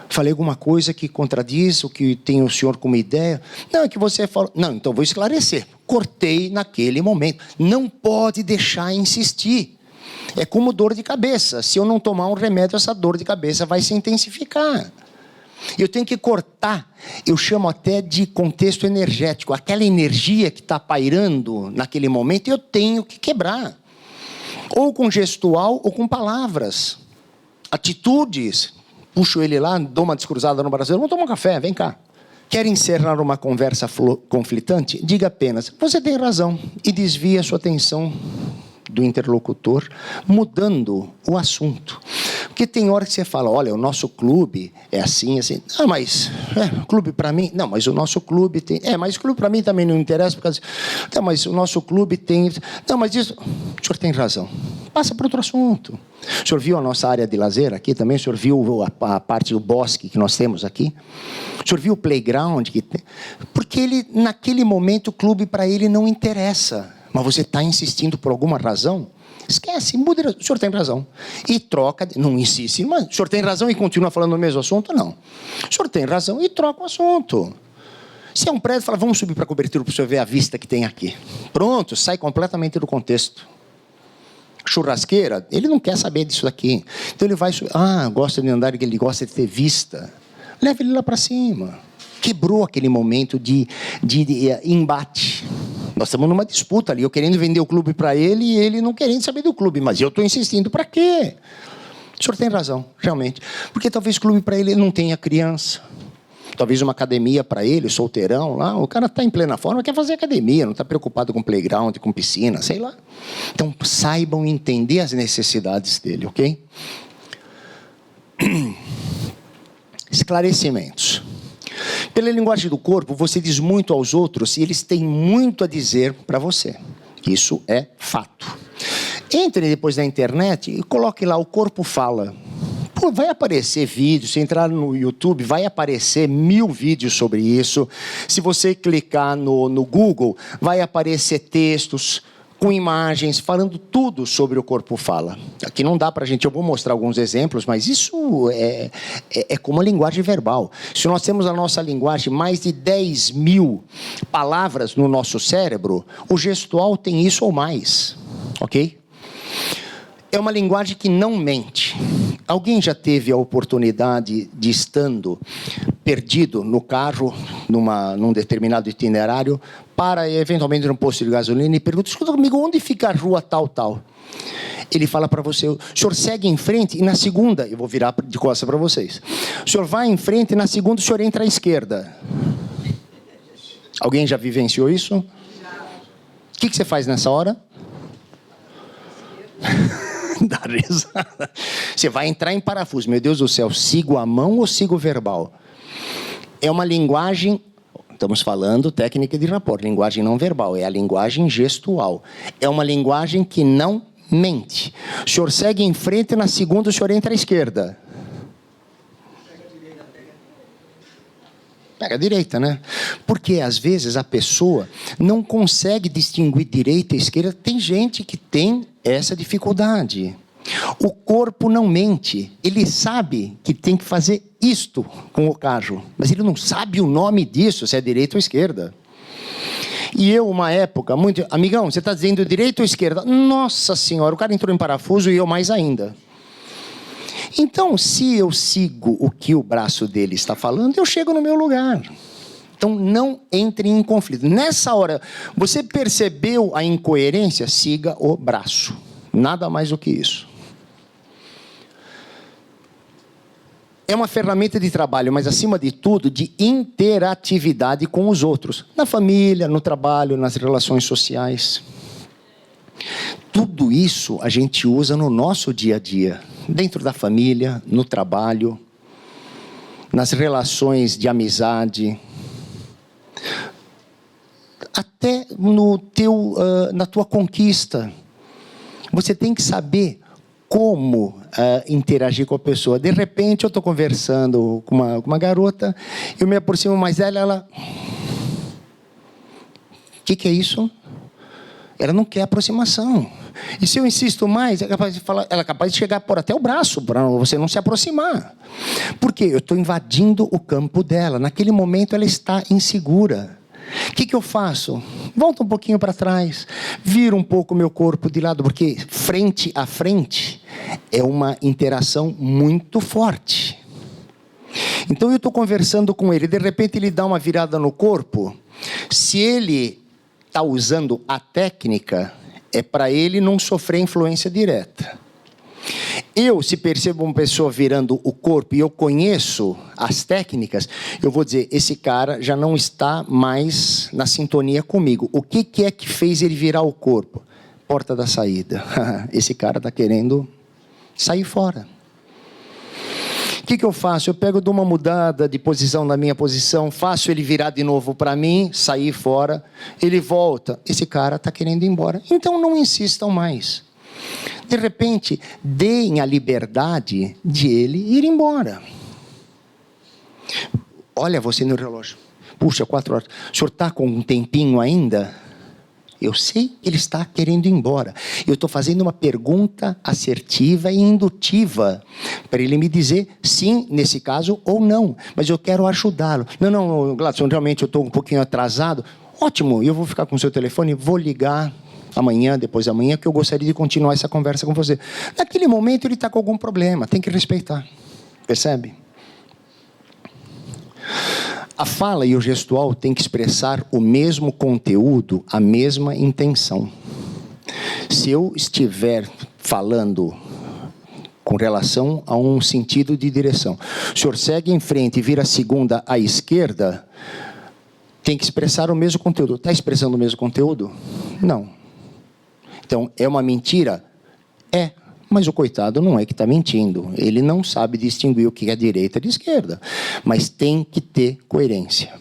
Falei alguma coisa que contradiz o que tem o senhor como ideia? Não, é que você falou. Não, então vou esclarecer. Cortei naquele momento. Não pode deixar insistir. É como dor de cabeça. Se eu não tomar um remédio, essa dor de cabeça vai se intensificar. Eu tenho que cortar, eu chamo até de contexto energético. Aquela energia que está pairando naquele momento, eu tenho que quebrar. Ou com gestual, ou com palavras. Atitudes. Puxo ele lá, dou uma descruzada no braço. Vamos tomar um café, vem cá. Quer encerrar uma conversa conflitante? Diga apenas, você tem razão. E desvia a sua atenção do interlocutor, mudando o assunto. Porque tem hora que você fala, olha, o nosso clube é assim, assim. Ah, mas clube para mim? Não, mas o nosso clube tem... mas o clube para mim também não interessa, por causa... Não, mas o nosso clube tem... Não, mas isso... O senhor tem razão. Passa para outro assunto. O senhor viu a nossa área de lazer aqui também? O senhor viu a parte do bosque que nós temos aqui? O senhor viu o playground que tem? Porque ele, naquele momento, o clube para ele não interessa. Mas você está insistindo por alguma razão? Esquece, muda. O senhor tem razão. E troca, não insiste. Mas o senhor tem razão e continua falando o mesmo assunto? Não. O senhor tem razão e troca o assunto. Se é um prédio, fala, vamos subir para a cobertura para o senhor ver a vista que tem aqui. Pronto, sai completamente do contexto. Churrasqueira, ele não quer saber disso daqui. Então ele vai, gosta de andar, ele gosta de ter vista. Leva ele lá para cima. Quebrou aquele momento de embate. Nós estamos numa disputa ali, eu querendo vender o clube para ele e ele não querendo saber do clube. Mas eu estou insistindo, para quê? O senhor tem razão, realmente. Porque talvez clube para ele não tenha criança. Talvez uma academia para ele, solteirão lá. O cara está em plena forma, quer fazer academia, não está preocupado com playground, com piscina, sei lá. Então, saibam entender as necessidades dele, ok? Esclarecimentos. Pela linguagem do corpo, você diz muito aos outros e eles têm muito a dizer para você. Isso é fato. Entre depois na internet e coloque lá, o corpo fala. Pô, vai aparecer vídeo, se entrar no YouTube, vai aparecer 1000 vídeos sobre isso. Se você clicar no Google, vai aparecer textos com imagens, falando tudo sobre o corpo fala. Aqui não dá para a gente, eu vou mostrar alguns exemplos, mas isso é como a linguagem verbal. Se nós temos a nossa linguagem mais de 10.000 palavras no nosso cérebro, o gestual tem isso ou mais, ok? É uma linguagem que não mente. Alguém já teve a oportunidade de, estando perdido no carro, num determinado itinerário, para eventualmente num posto de gasolina e pergunta, escuta comigo, onde fica a rua tal, tal? Ele fala para você, o senhor segue em frente e na segunda, eu vou virar de costas para vocês, o senhor vai em frente e na segunda o senhor entra à esquerda. Alguém já vivenciou isso? O que você faz nessa hora? Dá risada. Você vai entrar em parafuso. Meu Deus do céu, sigo a mão ou sigo o verbal? É uma linguagem, estamos falando técnica de rapport, linguagem não verbal, é a linguagem gestual. É uma linguagem que não mente. O senhor segue em frente, na segunda o senhor entra à esquerda. Pega a direita, né? Porque, às vezes, a pessoa não consegue distinguir direita e esquerda. Tem gente que tem essa dificuldade. O corpo não mente. Ele sabe que tem que fazer isto com o carro, mas ele não sabe o nome disso, se é direita ou esquerda. E eu, uma época, muito... Amigão, você está dizendo direita ou esquerda? Nossa Senhora, o cara entrou em parafuso e eu mais ainda. Então, se eu sigo o que o braço dele está falando, eu chego no meu lugar. Então, não entre em conflito. Nessa hora, você percebeu a incoerência? Siga o braço. Nada mais do que isso. É uma ferramenta de trabalho, mas, acima de tudo, de interatividade com os outros. Na família, no trabalho, nas relações sociais. Tudo isso a gente usa no nosso dia a dia. Dentro da família, no trabalho, nas relações de amizade. até no na tua conquista. Você tem que saber como interagir com a pessoa. De repente, eu estou conversando com uma garota, eu me aproximo mais dela, ela... O que é isso? Ela não quer aproximação. E se eu insisto mais, ela é capaz de chegar por até o braço, para você não se aproximar. Por quê? Eu estou invadindo o campo dela. Naquele momento, ela está insegura. O que eu faço? Volto um pouquinho para trás, viro um pouco o meu corpo de lado, porque frente a frente é uma interação muito forte. Então eu estou conversando com ele, de repente ele dá uma virada no corpo. Se ele está usando a técnica, é para ele não sofrer influência direta. Se percebo uma pessoa virando o corpo e eu conheço as técnicas, eu vou dizer, esse cara já não está mais na sintonia comigo. O que é que fez ele virar o corpo? Porta da saída. Esse cara está querendo sair fora. O que eu faço? Eu pego, dou uma mudada de posição na minha posição, faço ele virar de novo para mim, sair fora, ele volta. Esse cara está querendo ir embora. Então não insistam mais. De repente, deem a liberdade de ele ir embora. Olha você no relógio. Puxa, 4 horas. O senhor está com um tempinho ainda? Eu sei que ele está querendo ir embora. Eu estou fazendo uma pergunta assertiva e indutiva para ele me dizer sim, nesse caso, ou não. Mas eu quero ajudá-lo. Não, Gladson, realmente eu estou um pouquinho atrasado. Ótimo, eu vou ficar com o seu telefone, vou ligar amanhã, depois de amanhã, que eu gostaria de continuar essa conversa com você. Naquele momento ele está com algum problema, tem que respeitar. Percebe? A fala e o gestual têm que expressar o mesmo conteúdo, a mesma intenção. Se eu estiver falando com relação a um sentido de direção, o senhor segue em frente e vira a segunda à esquerda, tem que expressar o mesmo conteúdo. Está expressando o mesmo conteúdo? Não. Então, é uma mentira? É, mas o coitado não é que está mentindo. Ele não sabe distinguir o que é direita de esquerda. Mas tem que ter coerência.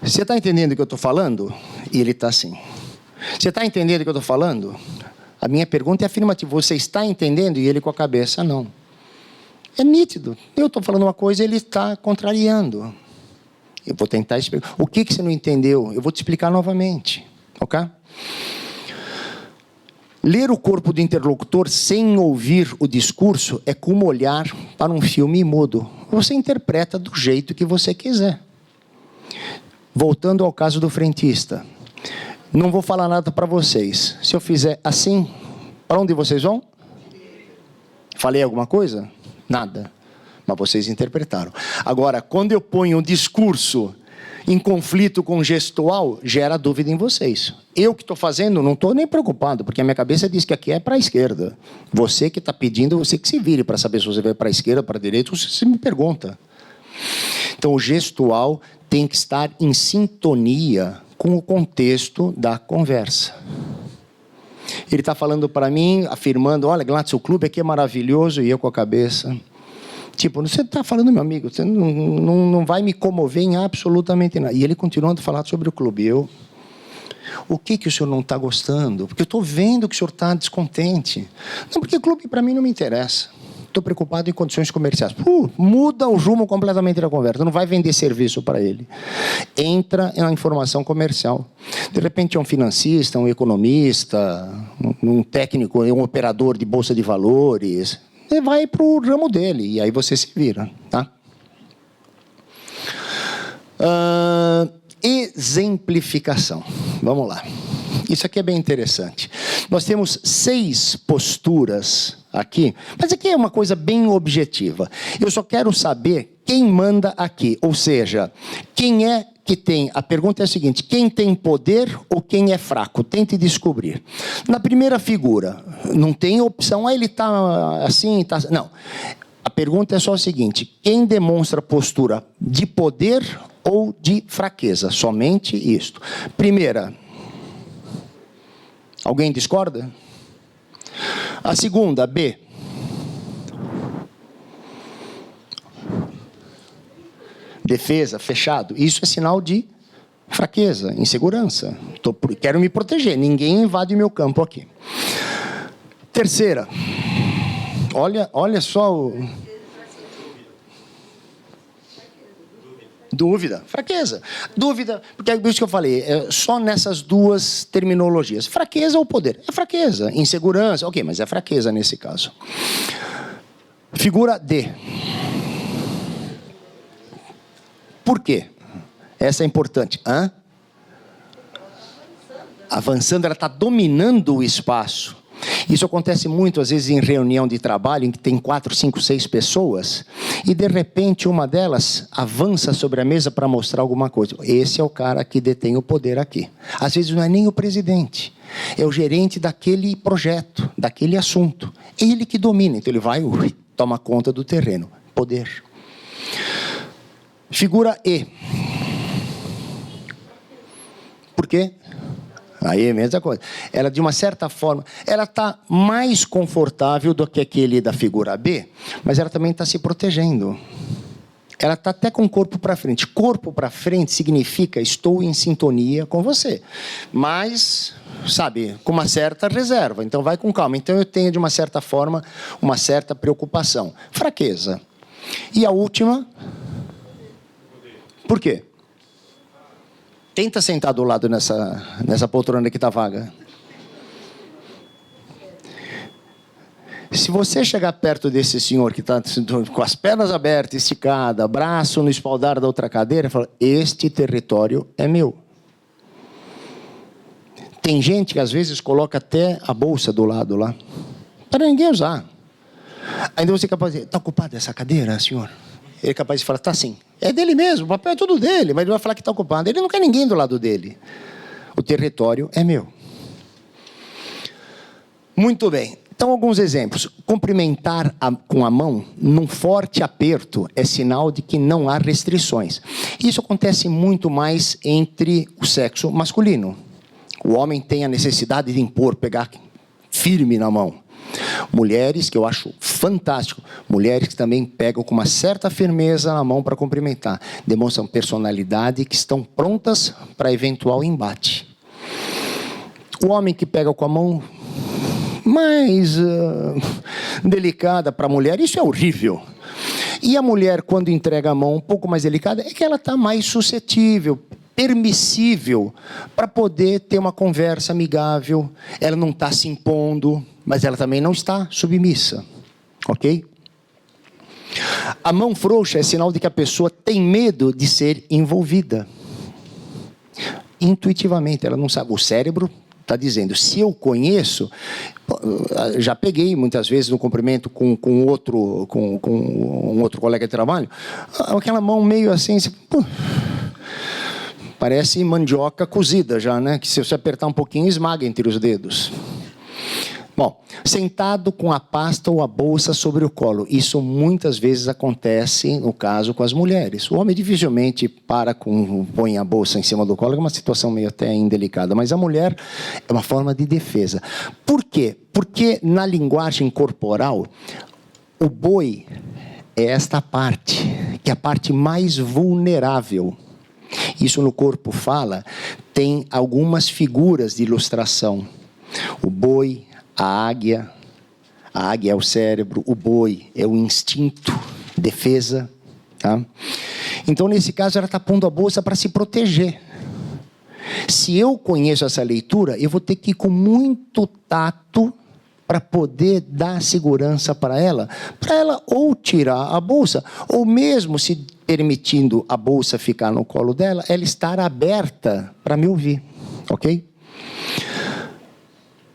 Você está entendendo o que eu estou falando? E ele está assim. Você está entendendo o que eu estou falando? A minha pergunta é afirmativa. Você está entendendo? E ele com a cabeça, não. É nítido. Eu estou falando uma coisa e ele está contrariando. Eu vou tentar explicar. O que você não entendeu? Eu vou te explicar novamente. Ok? Ler o corpo do interlocutor sem ouvir o discurso é como olhar para um filme mudo. Você interpreta do jeito que você quiser. Voltando ao caso do frentista. Não vou falar nada para vocês. Se eu fizer assim, para onde vocês vão? Falei alguma coisa? Nada. Mas vocês interpretaram. Agora, quando eu ponho um discurso em conflito com o gestual, gera dúvida em vocês. Eu que estou fazendo, não estou nem preocupado, porque a minha cabeça diz que aqui é para a esquerda. Você que está pedindo, você que se vire para saber se você vai para a esquerda, para a direita, você me pergunta. Então, o gestual tem que estar em sintonia com o contexto da conversa. Ele está falando para mim, afirmando, olha, Gladson, o clube aqui é maravilhoso, e eu com a cabeça... Tipo, você está falando, meu amigo, você não vai me comover em absolutamente nada. E ele continuando a falar sobre o clube. O que o senhor não está gostando? Porque eu estou vendo que o senhor está descontente. Não, porque o clube para mim não me interessa. Estou preocupado em condições comerciais. Muda o rumo completamente da conversa. Não vai vender serviço para ele. Entra na informação comercial. De repente é um financista, um economista, um técnico, um operador de bolsa de valores... Você vai para o ramo dele, e aí você se vira. Tá? Exemplificação. Vamos lá. Isso aqui é bem interessante. Nós temos 6 posturas aqui, mas aqui é uma coisa bem objetiva. Eu só quero saber quem manda aqui, ou seja, quem é que tem... A pergunta é a seguinte, quem tem poder ou quem é fraco? Tente descobrir. Na primeira figura, não tem opção, ele está assim, está... Não. A pergunta é só a seguinte, quem demonstra postura de poder ou de fraqueza? Somente isto. Primeira, alguém discorda? A segunda, B. Defesa, fechado. Isso é sinal de Fraqueza, insegurança. Quero me proteger, ninguém invade meu campo aqui. Terceira, olha só o... Dúvida, fraqueza. Dúvida, porque é isso que eu falei, só nessas duas terminologias. Fraqueza ou poder? É fraqueza. Insegurança, ok, mas é fraqueza nesse caso. Figura D. Por quê? Essa é importante. Avançando, ela está dominando o espaço. Isso acontece muito, às vezes, em reunião de trabalho, em que tem 4, 5, 6 pessoas, e, de repente, uma delas avança sobre a mesa para mostrar alguma coisa. Esse é o cara que detém o poder aqui. Às vezes, não é nem o presidente, é o gerente daquele projeto, daquele assunto. É ele que domina, então ele vai, toma conta do terreno. Poder. Figura E. Por quê? Aí é a mesma coisa. Ela, de uma certa forma, ela está mais confortável do que aquele da figura B, mas ela também está se protegendo. Ela está até com o corpo para frente. Corpo para frente significa estou em sintonia com você. Mas, sabe, com uma certa reserva. Então, vai com calma. Então, eu tenho, de uma certa forma, uma certa preocupação. Fraqueza. E a última... Por quê? Tenta sentar do lado nessa poltrona que está vaga. Se você chegar perto desse senhor que está com as pernas abertas, esticada, braço no espaldar da outra cadeira, fala, este território é meu. Tem gente que às vezes coloca até a bolsa do lado lá, para ninguém usar. Ainda você é capaz de dizer, está ocupada essa cadeira, senhor? Ele é capaz de falar, está sim. É dele mesmo, o papel é tudo dele, mas ele vai falar que está ocupado. Ele não quer ninguém do lado dele. O território é meu. Muito bem. Então, alguns exemplos. Cumprimentar com a mão num forte aperto é sinal de que não há restrições. Isso acontece muito mais entre o sexo masculino. O homem tem a necessidade de impor, pegar firme na mão. Mulheres, que eu acho fantástico, mulheres que também pegam com uma certa firmeza na mão para cumprimentar, demonstram personalidade, que estão prontas para eventual embate. O homem que pega com a mão mais delicada para a mulher, isso é horrível. E a mulher, quando entrega a mão um pouco mais delicada, é que ela está mais suscetível, permissível, para poder ter uma conversa amigável. Ela não está se impondo, mas ela também não está submissa. Ok? A mão frouxa é sinal de que a pessoa tem medo de ser envolvida. Intuitivamente, ela não sabe. O cérebro está dizendo, se eu conheço... Já peguei muitas vezes no cumprimento com um outro colega de trabalho, aquela mão meio assim... Parece mandioca cozida já, né? Que se você apertar um pouquinho, esmaga entre os dedos. Bom, sentado com a pasta ou a bolsa sobre o colo. Isso muitas vezes acontece, no caso, com as mulheres. O homem dificilmente põe a bolsa em cima do colo, é uma situação meio até indelicada. Mas a mulher é uma forma de defesa. Por quê? Porque na linguagem corporal, o boi é esta parte, que é a parte mais vulnerável. Isso no corpo fala, tem algumas figuras de ilustração. O boi, a águia é o cérebro, o boi é o instinto, defesa. Tá? Então, nesse caso, ela está pondo a bolsa para se proteger. Se eu conheço essa leitura, eu vou ter que ir com muito tato para poder dar segurança para ela ou tirar a bolsa, ou mesmo se permitindo a bolsa ficar no colo dela, ela estar aberta para me ouvir, ok?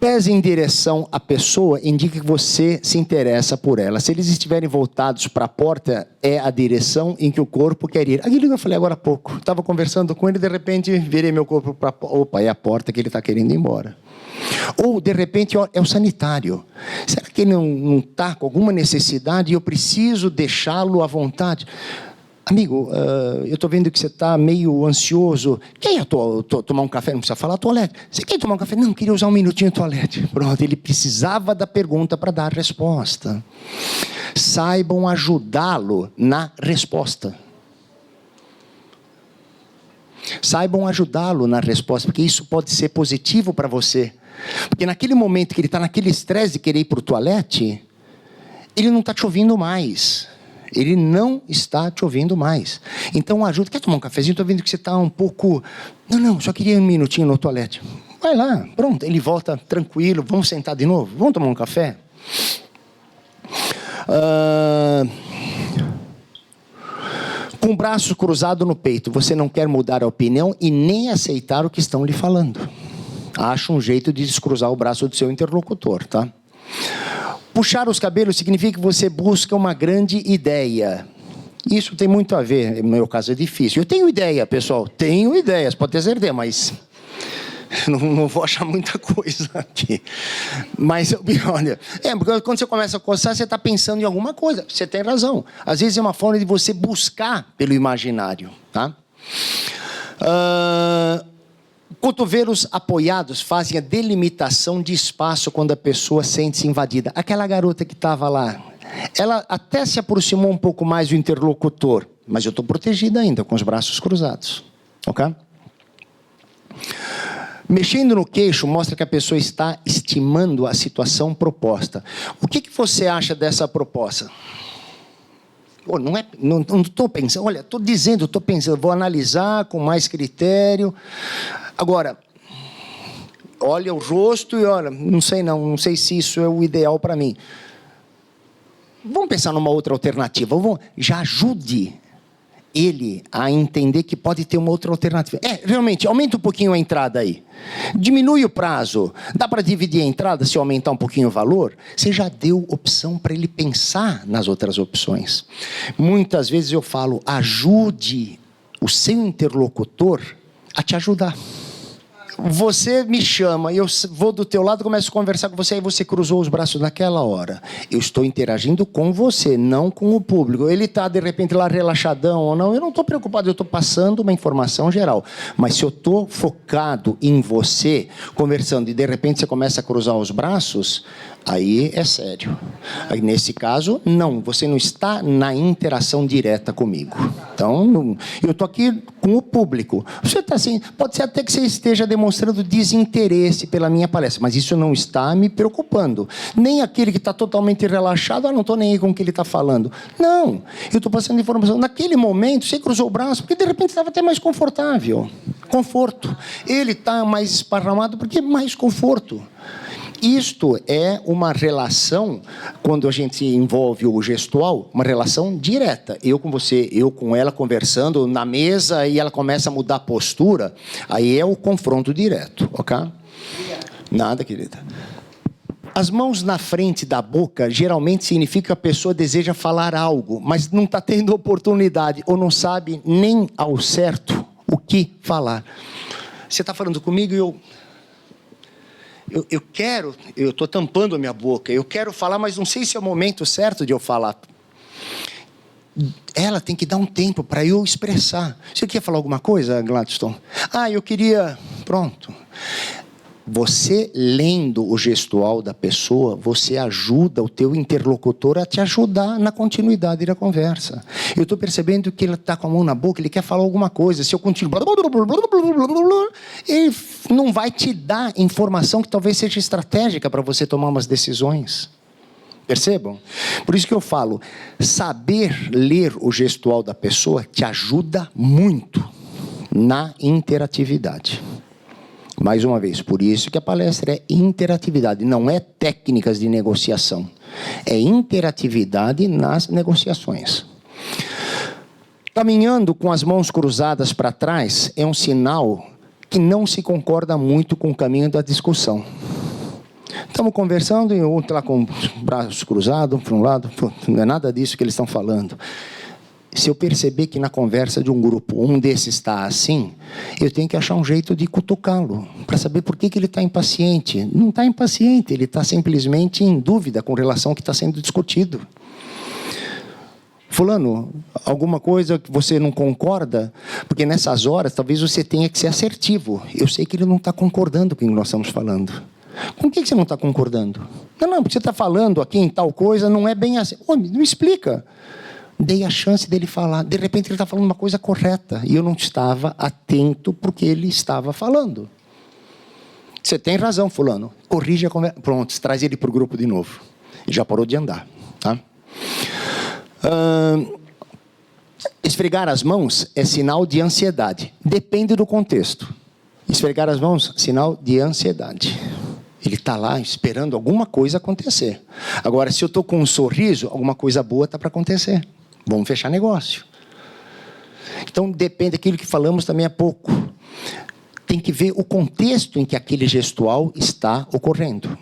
Pés em direção à pessoa indica que você se interessa por ela. Se eles estiverem voltados para a porta, é a direção em que o corpo quer ir. Aquilo que eu falei agora há pouco, estava conversando com ele, de repente virei meu corpo para... Opa, é a porta que ele está querendo ir embora. Ou, de repente, é o sanitário. Será que ele não está com alguma necessidade e eu preciso deixá-lo à vontade? Amigo, eu estou vendo que você está meio ansioso. Quer ir tomar um café? Não precisa falar toalete. Você quer tomar um café? Não, queria usar um minutinho no toalete. Pronto, ele precisava da pergunta para dar a resposta. Saibam ajudá-lo na resposta. Saibam ajudá-lo na resposta, porque isso pode ser positivo para você. Porque naquele momento que ele está naquele estresse de querer ir para o toalete, ele não está te ouvindo mais. Ele não está te ouvindo mais. Então ajuda. Quer tomar um cafezinho? Estou vendo que você está um pouco... Não, só queria um minutinho no toalete. Vai lá, pronto. Ele volta tranquilo. Vamos sentar de novo? Vamos tomar um café? Com o braço cruzado no peito, você não quer mudar a opinião e nem aceitar o que estão lhe falando. Acha um jeito de descruzar o braço do seu interlocutor, tá? Puxar os cabelos significa que você busca uma grande ideia. Isso tem muito a ver, no meu caso é difícil. Eu tenho ideia, pessoal, tenho ideias, pode ter certeza, mas não vou achar muita coisa aqui. Mas, olha, porque quando você começa a coçar, você está pensando em alguma coisa. Você tem razão. Às vezes é uma forma de você buscar pelo imaginário, tá? Cotovelos apoiados fazem a delimitação de espaço quando a pessoa sente-se invadida. Aquela garota que estava lá, ela até se aproximou um pouco mais do interlocutor, mas eu estou protegida ainda, com os braços cruzados. Ok? Mexendo no queixo mostra que a pessoa está estimando a situação proposta. O que você acha dessa proposta? Não estou pensando, olha, estou dizendo, estou pensando, vou analisar com mais critério. Agora, olha o rosto e olha, não sei se isso é o ideal para mim. Vamos pensar numa outra alternativa. Já ajude ele a entender que pode ter uma outra alternativa. Realmente, aumenta um pouquinho a entrada aí. Diminui o prazo. Dá para dividir a entrada se aumentar um pouquinho o valor? Você já deu opção para ele pensar nas outras opções. Muitas vezes eu falo, ajude o seu interlocutor a te ajudar. Você me chama, eu vou do teu lado, começo a conversar com você, aí você cruzou os braços naquela hora. Eu estou interagindo com você, não com o público. Ele está, de repente, lá relaxadão ou não, eu não estou preocupado, eu estou passando uma informação geral. Mas se eu estou focado em você, conversando, e de repente você começa a cruzar os braços, aí é sério. Aí, nesse caso, não, você não está na interação direta comigo. Então, eu estou aqui com o público. Você está assim, pode ser até que você esteja demonstrando desinteresse pela minha palestra, mas isso não está me preocupando. Nem aquele que está totalmente relaxado, não estou nem aí com o que ele está falando. Não, eu estou passando informação. Naquele momento, você cruzou o braço, porque de repente estava até mais confortável. Conforto. Ele está mais esparramado porque é mais conforto. Isto é uma relação, quando a gente envolve o gestual, uma relação direta. Eu com você, eu com ela conversando na mesa e ela começa a mudar a postura, aí é o confronto direto, ok? Nada, querida. As mãos na frente da boca geralmente significa que a pessoa deseja falar algo, mas não está tendo oportunidade ou não sabe nem ao certo o que falar. Você está falando comigo e eu estou tampando a minha boca, eu quero falar, mas não sei se é o momento certo de eu falar. Ela tem que dar um tempo para eu expressar. Você quer falar alguma coisa, Gladstone? Eu queria... Pronto. Você, lendo o gestual da pessoa, você ajuda o teu interlocutor a te ajudar na continuidade da conversa. Eu estou percebendo que ele está com a mão na boca, ele quer falar alguma coisa. Se eu continuo... Ele não vai te dar informação que talvez seja estratégica para você tomar umas decisões. Percebam? Por isso que eu falo, saber ler o gestual da pessoa te ajuda muito na interatividade. Mais uma vez, por isso que a palestra é interatividade, não é técnicas de negociação. É interatividade nas negociações. Caminhando com as mãos cruzadas para trás é um sinal que não se concorda muito com o caminho da discussão. Estamos conversando e o outro lá com os braços cruzados para um lado, não é nada disso que eles estão falando. Se eu perceber que na conversa de um grupo, um desses está assim, eu tenho que achar um jeito de cutucá-lo, para saber por que ele está impaciente. Não está impaciente, ele está simplesmente em dúvida com relação ao que está sendo discutido. Fulano, alguma coisa que você não concorda? Porque nessas horas, talvez você tenha que ser assertivo. Eu sei que ele não está concordando com o que nós estamos falando. Com o que você não está concordando? Não, porque você está falando aqui em tal coisa, não é bem assim. Me explica. Dei a chance dele falar. De repente ele está falando uma coisa correta e eu não estava atento para o que ele estava falando. Você tem razão, fulano. Corrige a conversa. Pronto, traz ele para o grupo de novo. E já parou de andar. Tá? Esfregar as mãos é sinal de ansiedade. Depende do contexto. Esfregar as mãos, sinal de ansiedade. Ele está lá esperando alguma coisa acontecer. Agora, se eu estou com um sorriso, alguma coisa boa está para acontecer. Vamos fechar negócio. Então, depende daquilo que falamos também há pouco. Tem que ver o contexto em que aquele gestual está ocorrendo.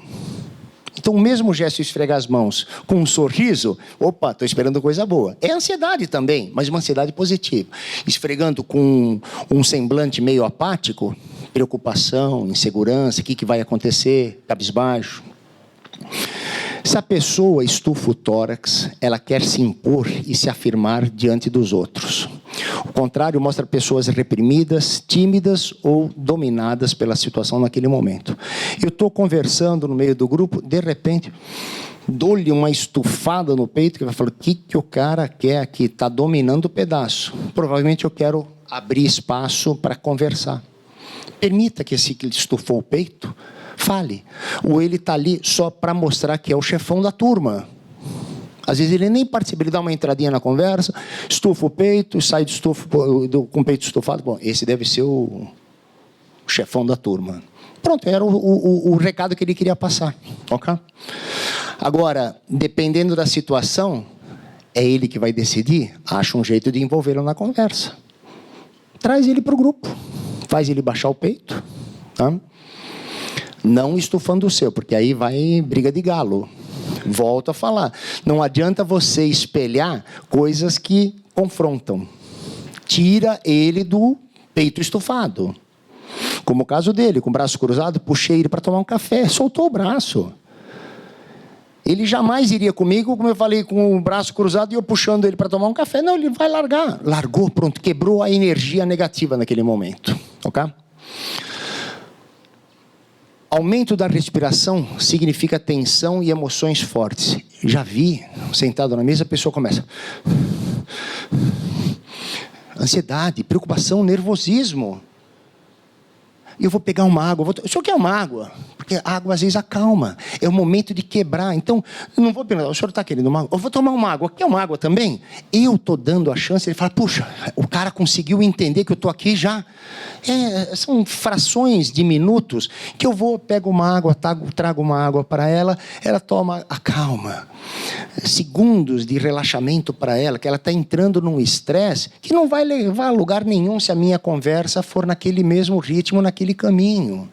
Então, o mesmo gesto de esfregar as mãos com um sorriso, opa, estou esperando coisa boa. É ansiedade também, mas uma ansiedade positiva. Esfregando com um semblante meio apático, preocupação, insegurança, o que vai acontecer, cabisbaixo. Se a pessoa estufa o tórax, ela quer se impor e se afirmar diante dos outros. O contrário mostra pessoas reprimidas, tímidas ou dominadas pela situação naquele momento. Eu estou conversando no meio do grupo, de repente, dou-lhe uma estufada no peito, que vai falar, o que o cara quer aqui? Está dominando o pedaço. Provavelmente eu quero abrir espaço para conversar. Permita que esse que estufou o peito fale. Ou ele está ali só para mostrar que é o chefão da turma. Às vezes ele nem participa, ele dá uma entradinha na conversa, estufa o peito, sai com o peito estufado. Bom, esse deve ser o chefão da turma. Pronto, era o recado que ele queria passar. Okay? Agora, dependendo da situação, é ele que vai decidir, acha um jeito de envolvê-lo na conversa. Traz ele para o grupo, faz ele baixar o peito. Tá? Não estufando o seu, porque aí vai briga de galo. Volto a falar. Não adianta você espelhar coisas que confrontam. Tira ele do peito estufado. Como o caso dele, com o braço cruzado, puxei ele para tomar um café, soltou o braço. Ele jamais iria comigo, como eu falei, com o braço cruzado e eu puxando ele para tomar um café. Não, ele vai largar. Largou, pronto, quebrou a energia negativa naquele momento. Ok? Aumento da respiração significa tensão e emoções fortes. Já vi, sentado na mesa, a pessoa começa. Ansiedade, preocupação, nervosismo. E eu vou pegar uma água. O senhor quer uma água? Porque a água às vezes acalma. É o momento de quebrar. Então, eu não vou perguntar, o senhor está querendo uma água? Eu vou tomar uma água. Quer uma água também? Eu estou dando a chance. Ele fala, puxa, o cara conseguiu entender que eu estou aqui já. São frações de minutos que eu vou, pego uma água, trago uma água para ela, ela toma, acalma. Segundos de relaxamento para ela, que ela está entrando num estresse que não vai levar a lugar nenhum se a minha conversa for naquele mesmo ritmo, naquele caminho.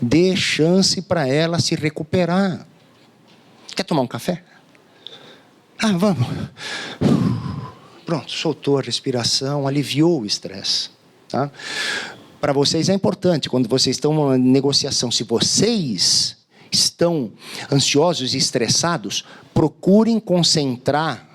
Dê chance para ela se recuperar. Quer tomar um café? Vamos. Pronto, soltou a respiração, aliviou o estresse. Tá? Para vocês é importante, quando vocês estão numa negociação, se vocês estão ansiosos e estressados, procurem concentrar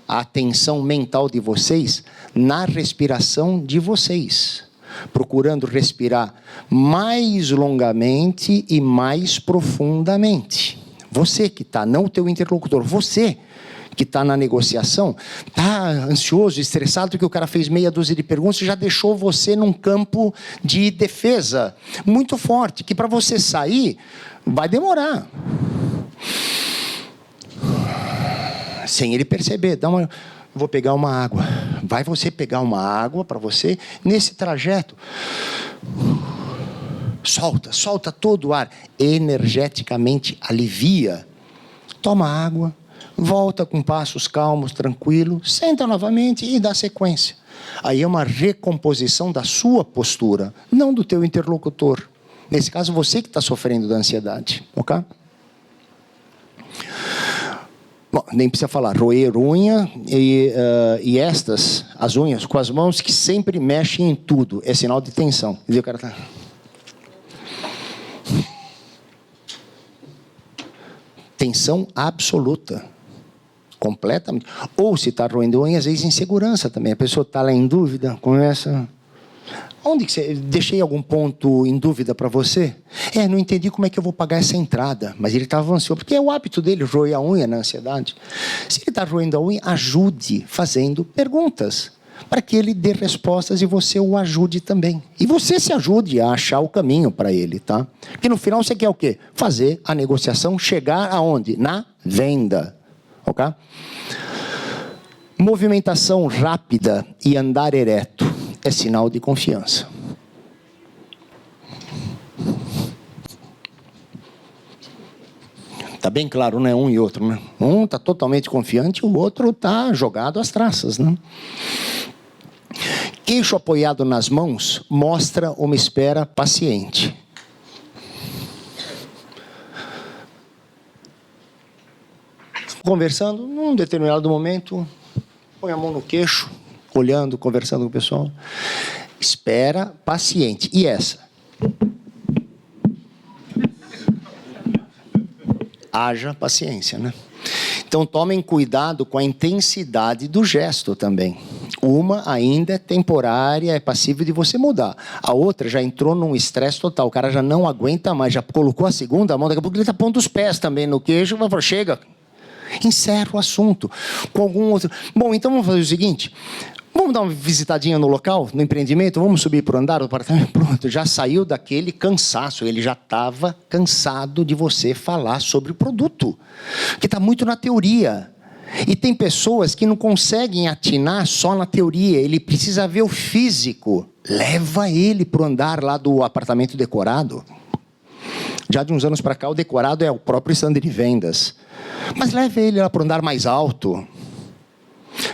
a atenção mental de vocês na respiração de vocês. Procurando respirar mais longamente e mais profundamente. Você que está, não o teu interlocutor, você que está na negociação, está ansioso, estressado, porque o cara fez meia dúzia de perguntas e já deixou você num campo de defesa muito forte, que para você sair vai demorar. Sem ele perceber, vou pegar uma água. Vai você pegar uma água para você nesse trajeto. Solta todo o ar. Energeticamente alivia. Toma água, volta com passos calmos, tranquilos, senta novamente e dá sequência. Aí é uma recomposição da sua postura, não do teu interlocutor. Nesse caso, você que está sofrendo da ansiedade. Ok? Bom, nem precisa falar, roer unha e as unhas com as mãos que sempre mexem em tudo, é sinal de tensão. Quer dizer, o cara está... Tensão absoluta, completamente. Ou se está roendo unha, às vezes insegurança também. A pessoa está lá em dúvida, começa... onde que você... Deixei algum ponto em dúvida para você? Não entendi como é que eu vou pagar essa entrada. Mas ele estava ansioso, porque é o hábito dele, roer a unha na ansiedade. Se ele está roendo a unha, ajude fazendo perguntas, para que ele dê respostas e você o ajude também. E você se ajude a achar o caminho para ele, tá? Porque no final você quer o quê? Fazer a negociação chegar aonde? Na venda, ok? Movimentação rápida e andar ereto é sinal de confiança. Está bem claro, né? Um e outro, né? Um está totalmente confiante, o outro está jogado às traças, né? Queixo apoiado nas mãos mostra uma espera paciente. Conversando, num determinado momento, põe a mão no queixo, olhando, conversando com o pessoal. Espera paciente. E essa? Haja paciência, né? Então, tomem cuidado com a intensidade do gesto também. Uma ainda é temporária, é passível de você mudar. A outra já entrou num estresse total. O cara já não aguenta mais, já colocou a segunda mão, daqui a pouco ele está pondo os pés também no queijo, vai falar, chega, encerra o assunto com algum outro. Bom, então vamos fazer o seguinte, vamos dar uma visitadinha no local, no empreendimento, vamos subir para o andar do apartamento, pronto, já saiu daquele cansaço, ele já estava cansado de você falar sobre o produto, que está muito na teoria. E tem pessoas que não conseguem atinar só na teoria, ele precisa ver o físico. Leva ele para o andar lá do apartamento decorado. Já de uns anos para cá, o decorado é o próprio stand de vendas. Mas leve ele lá para o andar mais alto.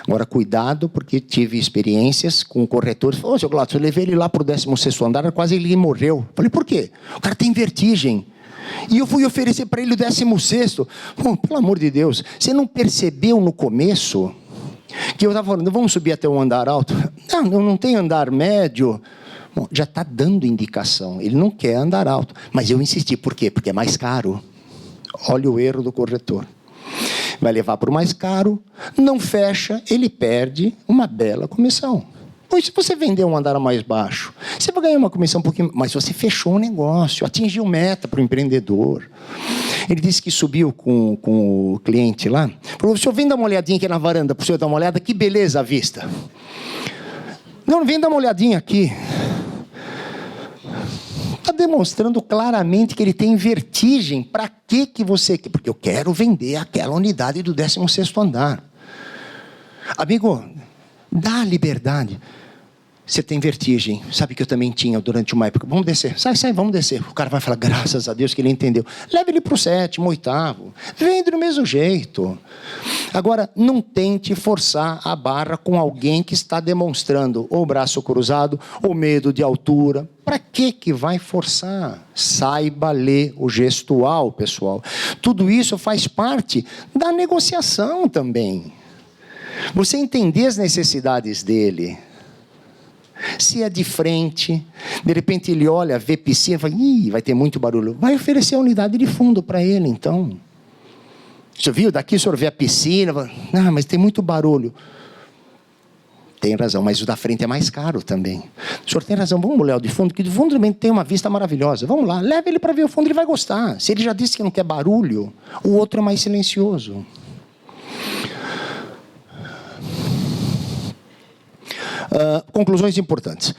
Agora, cuidado, porque tive experiências com corretores. Ô, seu Glaucio, eu levei ele lá para o 16º andar, quase ele morreu. Falei, por quê? O cara tem vertigem. E eu fui oferecer para ele o 16º. Bom, pelo amor de Deus, você não percebeu no começo que eu estava falando, vamos subir até um andar alto? Não tem andar médio. Bom, já está dando indicação, ele não quer andar alto. Mas eu insisti, por quê? Porque é mais caro. Olha o erro do corretor. Vai levar para o mais caro, não fecha, ele perde uma bela comissão. Pois se você vender um andar mais baixo, você vai ganhar uma comissão um pouquinho, mas você fechou o negócio, atingiu meta para o empreendedor. Ele disse que subiu com o cliente lá, falou, o senhor vem dar uma olhadinha aqui na varanda, para o senhor dar uma olhada, que beleza a vista. Não, vem dar uma olhadinha aqui. Está demonstrando claramente que ele tem vertigem. Para que você quer? Porque eu quero vender aquela unidade do 16º andar. Amigo, dá liberdade. Você tem vertigem. Sabe que eu também tinha durante uma época. Vamos descer. Sai, vamos descer. O cara vai falar, graças a Deus que ele entendeu. Leve ele para o 7º, 8º. Vende do mesmo jeito. Agora, não tente forçar a barra com alguém que está demonstrando ou braço cruzado, ou medo de altura. Para que vai forçar? Saiba ler o gestual, pessoal. Tudo isso faz parte da negociação também. Você entender as necessidades dele. Se é de frente, de repente ele olha, vê piscina, fala, vai ter muito barulho. Vai oferecer a unidade de fundo para ele, então. Você viu? Daqui o senhor vê a piscina, fala, mas tem muito barulho. Tem razão, mas o da frente é mais caro também. O senhor tem razão, vamos olhar o de fundo, que de fundo também tem uma vista maravilhosa. Vamos lá, leve ele para ver o fundo, ele vai gostar. Se ele já disse que não quer barulho, o outro é mais silencioso. Conclusões importantes.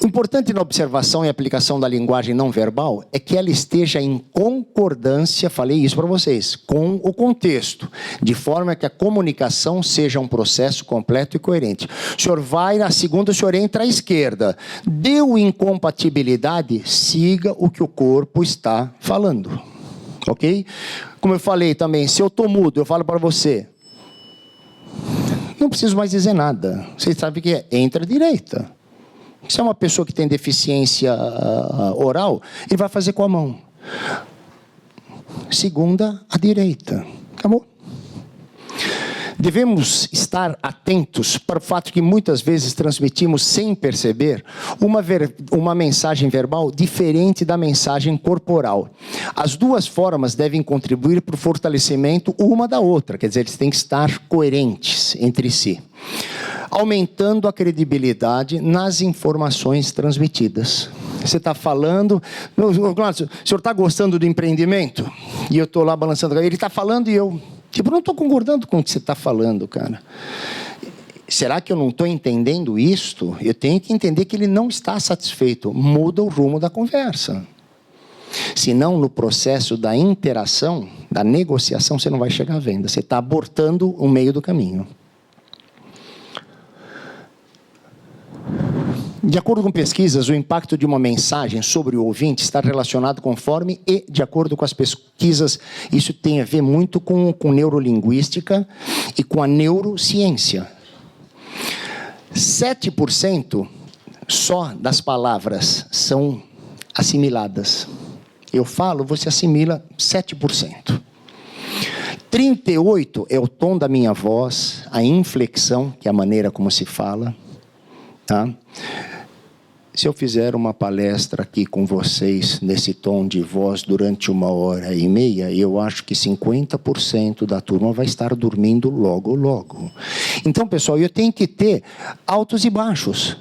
Importante na observação e aplicação da linguagem não verbal é que ela esteja em concordância, falei isso para vocês, com o contexto, de forma que a comunicação seja um processo completo e coerente. O senhor vai na segunda, o senhor entra à esquerda. Deu incompatibilidade, siga o que o corpo está falando. Ok? Como eu falei também, se eu estou mudo, eu falo para você, não preciso mais dizer nada. Você sabe que entra à direita. Se é uma pessoa que tem deficiência oral, ele vai fazer com a mão. Segunda, à direita. Acabou. Devemos estar atentos para o fato que muitas vezes transmitimos sem perceber uma mensagem verbal diferente da mensagem corporal. As duas formas devem contribuir para o fortalecimento uma da outra, quer dizer, eles têm que estar coerentes entre si. aumentando a credibilidade nas informações transmitidas. Você está falando, o senhor está gostando do empreendimento? E eu estou lá balançando, ele está falando e eu, tipo, não estou concordando com o que você está falando, cara. Será que eu não estou entendendo isto? Eu tenho que entender que ele não está satisfeito. Muda o rumo da conversa. Senão, no processo da interação, da negociação, você não vai chegar à venda. Você está abortando o meio do caminho. De acordo com pesquisas, o impacto de uma mensagem sobre o ouvinte está relacionado conforme e, de acordo com as pesquisas, isso tem a ver muito com neurolinguística e com a neurociência. 7% só das palavras são assimiladas. Eu falo, você assimila 7%. 38% é o tom da minha voz, a inflexão, que é a maneira como se fala. Tá? Se eu fizer uma palestra aqui com vocês, nesse tom de voz, durante 1h30, eu acho que 50% da turma vai estar dormindo logo, logo. Então, pessoal, eu tenho que ter altos e baixos.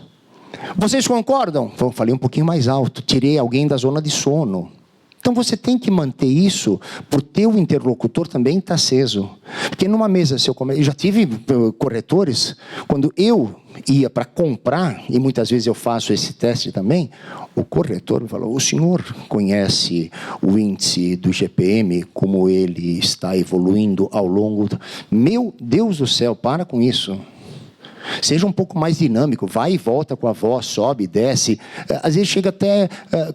Vocês concordam? Eu falei um pouquinho mais alto, tirei alguém da zona de sono. Então, você tem que manter isso para o teu interlocutor também estar aceso. Porque numa mesa, eu já tive corretores, quando eu ia para comprar, e muitas vezes eu faço esse teste também, o corretor me falou, o senhor conhece o índice do GPM, como ele está evoluindo ao longo... Meu Deus do céu, para com isso. Seja um pouco mais dinâmico, vai e volta com a voz, sobe, desce. Às vezes chega até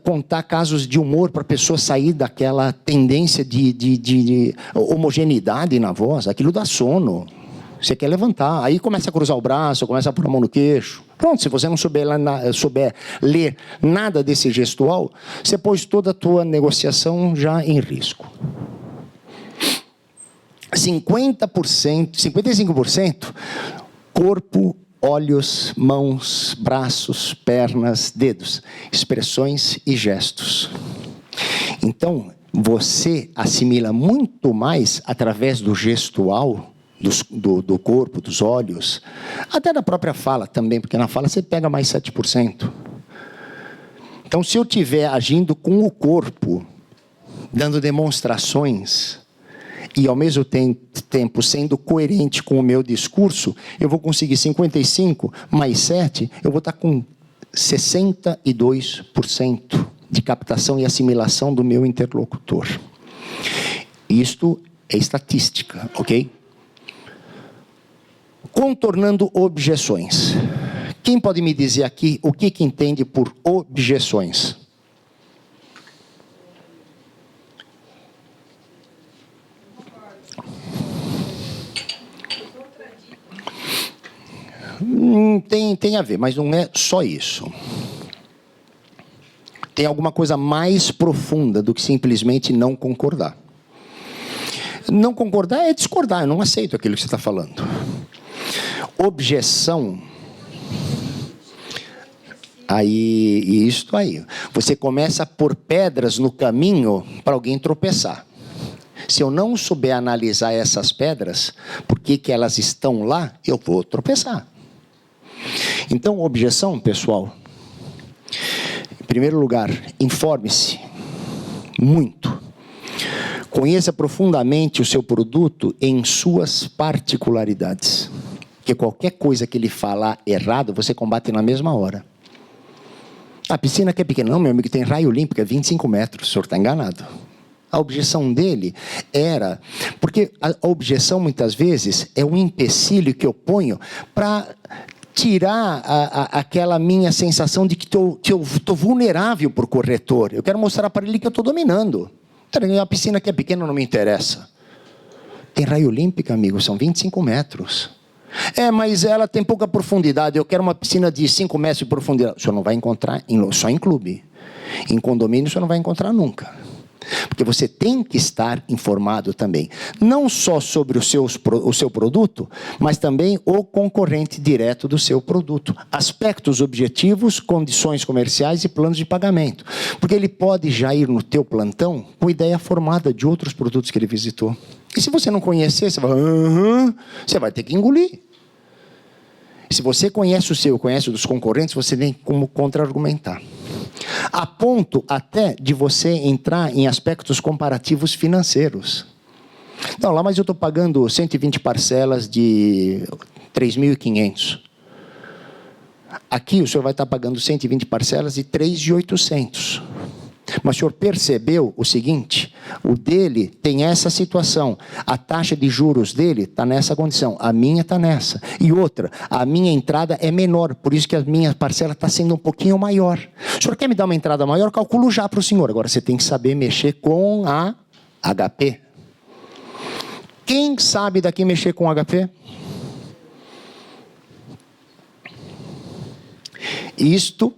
contar casos de humor para a pessoa sair daquela tendência de homogeneidade na voz. Aquilo dá sono. Você quer levantar, aí começa a cruzar o braço, começa a pôr a mão no queixo. Pronto, se você não souber ler nada desse gestual, você pôs toda a tua negociação já em risco. 55%, corpo, olhos, mãos, braços, pernas, dedos, expressões e gestos. Então, você assimila muito mais através do gestual, do corpo, dos olhos, até da própria fala também, porque na fala você pega mais 7%. Então, se eu estiver agindo com o corpo, dando demonstrações, e ao mesmo tempo sendo coerente com o meu discurso, eu vou conseguir 55 mais 7, eu vou estar com 62% de captação e assimilação do meu interlocutor. Isto é estatística, ok? Contornando objeções. Quem pode me dizer aqui o que entende por objeções? Tem a ver, mas não é só isso. Tem alguma coisa mais profunda do que simplesmente não concordar. Não concordar é discordar, eu não aceito aquilo que você está falando. Objeção. Aí. Você começa a pôr pedras no caminho para alguém tropeçar. Se eu não souber analisar essas pedras, por que elas estão lá, eu vou tropeçar. Então, objeção, pessoal. Em primeiro lugar, informe-se muito. Conheça profundamente o seu produto em suas particularidades. Porque qualquer coisa que ele falar errado, você combate na mesma hora. A piscina que é pequena, não, meu amigo, tem raio olímpico, é 25 metros, o senhor está enganado. A objeção dele era... Porque a objeção, muitas vezes, é um empecilho que eu ponho para tirar aquela minha sensação de que eu estou vulnerável para o corretor. Eu quero mostrar para ele que eu estou dominando. A piscina que é pequena não me interessa. Tem raio olímpico, amigo, são 25 metros. Mas ela tem pouca profundidade. Eu quero uma piscina de 5 metros de profundidade. O senhor não vai encontrar só em clube. Em condomínio, o senhor não vai encontrar nunca. Porque você tem que estar informado também. Não só sobre o seu produto, mas também o concorrente direto do seu produto. Aspectos objetivos, condições comerciais e planos de pagamento. Porque ele pode já ir no teu plantão com ideia formada de outros produtos que ele visitou. E se você não conhecer, você vai ter que engolir. Se você conhece o seu, conhece o dos concorrentes, você tem como contra-argumentar. A ponto até de você entrar em aspectos comparativos financeiros. Não, lá, mas eu estou pagando 120 parcelas de 3.500. Aqui o senhor vai estar pagando 120 parcelas de 3.800. Mas o senhor percebeu o seguinte, o dele tem essa situação, a taxa de juros dele está nessa condição, a minha está nessa. E outra, a minha entrada é menor, por isso que a minha parcela está sendo um pouquinho maior. O senhor quer me dar uma entrada maior? Calculo já para o senhor. Agora você tem que saber mexer com a HP. Quem sabe daqui mexer com HP? Isto.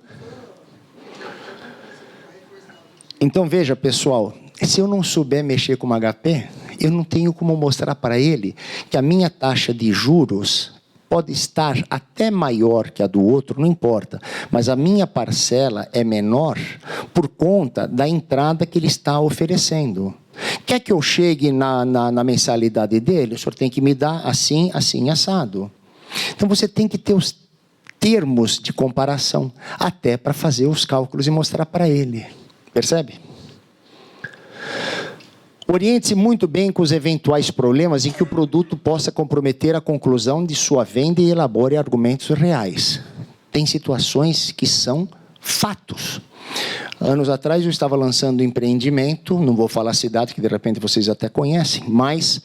Então veja, pessoal, se eu não souber mexer com uma HP, eu não tenho como mostrar para ele que a minha taxa de juros pode estar até maior que a do outro, não importa, mas a minha parcela é menor por conta da entrada que ele está oferecendo. Quer que eu chegue na mensalidade dele? O senhor tem que me dar assim, assim, assado. Então você tem que ter os termos de comparação, até para fazer os cálculos e mostrar para ele. Percebe? Oriente-se muito bem com os eventuais problemas em que o produto possa comprometer a conclusão de sua venda e elabore argumentos reais. Tem situações que são fatos. Anos atrás eu estava lançando um empreendimento, não vou falar a cidade, que de repente vocês até conhecem, mas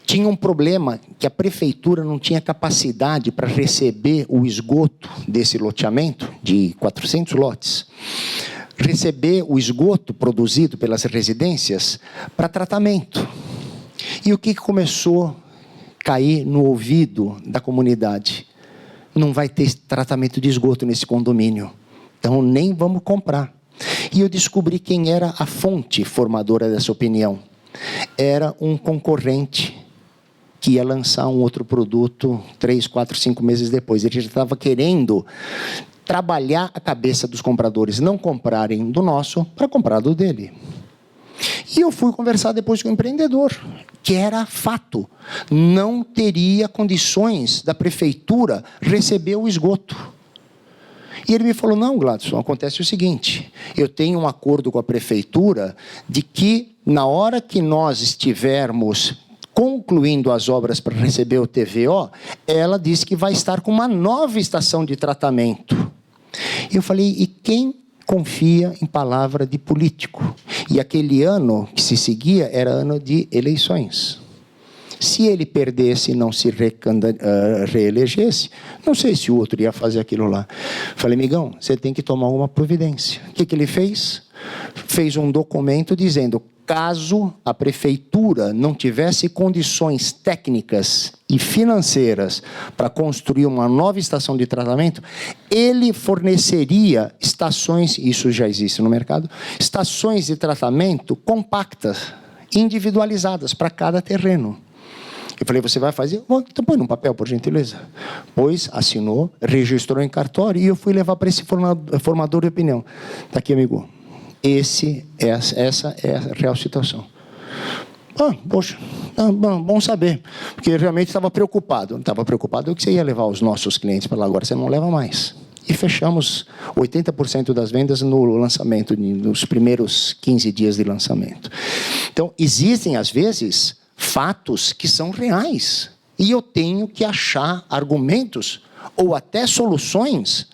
tinha um problema que a prefeitura não tinha capacidade para receber o esgoto desse loteamento, de 400 lotes, receber o esgoto produzido pelas residências para tratamento. E o que começou a cair no ouvido da comunidade? Não vai ter tratamento de esgoto nesse condomínio, então nem vamos comprar. E eu descobri quem era a fonte formadora dessa opinião. Era um concorrente que ia lançar um outro produto 3, 4, 5 meses depois. Ele já estava querendo trabalhar a cabeça dos compradores, não comprarem do nosso para comprar do dele. E eu fui conversar depois com o empreendedor, que era fato. Não teria condições da prefeitura receber o esgoto. E ele me falou, não, Gladson, acontece o seguinte, eu tenho um acordo com a prefeitura de que na hora que nós estivermos concluindo as obras para receber o TVO, ela disse que vai estar com uma nova estação de tratamento. Eu falei, e quem confia em palavra de político? E aquele ano que se seguia era ano de eleições. Se ele perdesse e não se reelegesse, não sei se o outro ia fazer aquilo lá. Falei, amigão, você tem que tomar uma providência. O que ele fez? Fez um documento dizendo, caso a prefeitura não tivesse condições técnicas e financeiras para construir uma nova estação de tratamento, ele forneceria estações, isso já existe no mercado, estações de tratamento compactas, individualizadas para cada terreno. Eu falei, você vai fazer? Então põe num papel, por gentileza. Pois, assinou, registrou em cartório e eu fui levar para esse formador de opinião. Está aqui, amigo. Essa é a real situação. Poxa, bom saber, porque eu realmente estava preocupado. Não estava preocupado que você ia levar os nossos clientes para lá, agora você não leva mais. E fechamos 80% das vendas no lançamento, nos primeiros 15 dias de lançamento. Então, existem, às vezes, fatos que são reais. E eu tenho que achar argumentos ou até soluções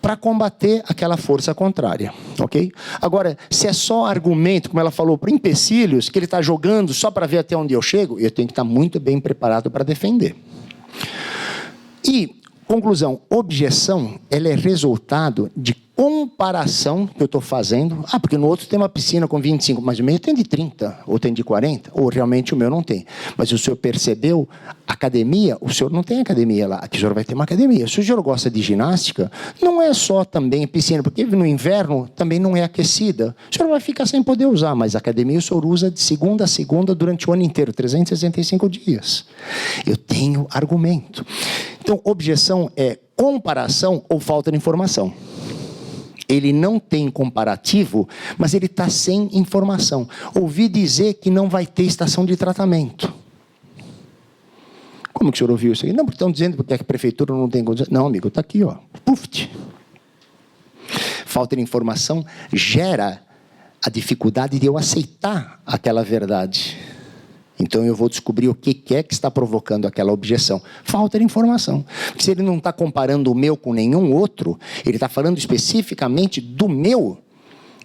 para combater aquela força contrária, ok? Agora, se é só argumento, como ela falou, para empecilhos, que ele está jogando só para ver até onde eu chego, eu tenho que estar muito bem preparado para defender. E, conclusão, objeção, ela é resultado de comparação que eu estou fazendo. Porque no outro tem uma piscina com 25, mas o meu tem de 30, ou tem de 40, ou realmente o meu não tem. Mas o senhor percebeu, academia, o senhor não tem academia lá, aqui o senhor vai ter uma academia. Se o senhor gosta de ginástica, não é só também piscina, porque no inverno também não é aquecida. O senhor vai ficar sem poder usar, mas a academia o senhor usa de segunda a segunda durante o ano inteiro, 365 dias. Eu tenho argumento. Então, objeção é comparação ou falta de informação. Ele não tem comparativo, mas ele está sem informação. Ouvi dizer que não vai ter estação de tratamento. Como que o senhor ouviu isso aqui? Não, porque estão dizendo que a prefeitura não tem condições. Não, amigo, está aqui, ó. Puf. Falta de informação gera a dificuldade de eu aceitar aquela verdade. Então, eu vou descobrir o que é que está provocando aquela objeção. Falta de informação. Porque se ele não está comparando o meu com nenhum outro, ele está falando especificamente do meu,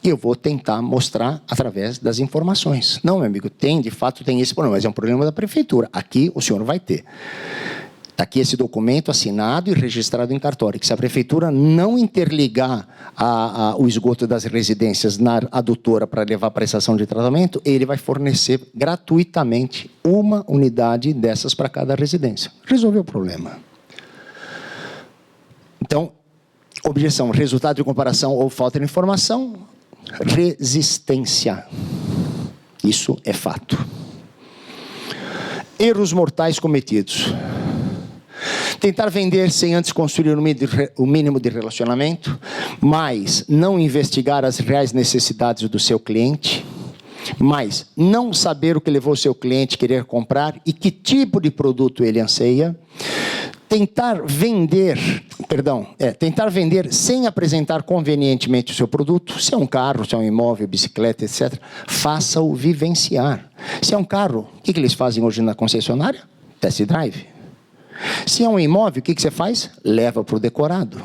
e eu vou tentar mostrar através das informações. Não, meu amigo, de fato tem esse problema, mas é um problema da prefeitura. Aqui o senhor vai ter. Está aqui esse documento assinado e registrado em cartório, que se a prefeitura não interligar o esgoto das residências na adutora para levar para a estação de tratamento, ele vai fornecer gratuitamente uma unidade dessas para cada residência. Resolveu o problema. Então, objeção, resultado de comparação ou falta de informação, resistência. Isso é fato. Erros mortais cometidos. Tentar vender sem antes construir o mínimo de relacionamento, mas não investigar as reais necessidades do seu cliente, mas não saber o que levou o seu cliente a querer comprar e que tipo de produto ele anseia. Tentar vender sem apresentar convenientemente o seu produto. Se é um carro, se é um imóvel, bicicleta, etc., faça-o vivenciar. Se é um carro, o que eles fazem hoje na concessionária? Test drive. Se é um imóvel, o que você faz? Leva para o decorado.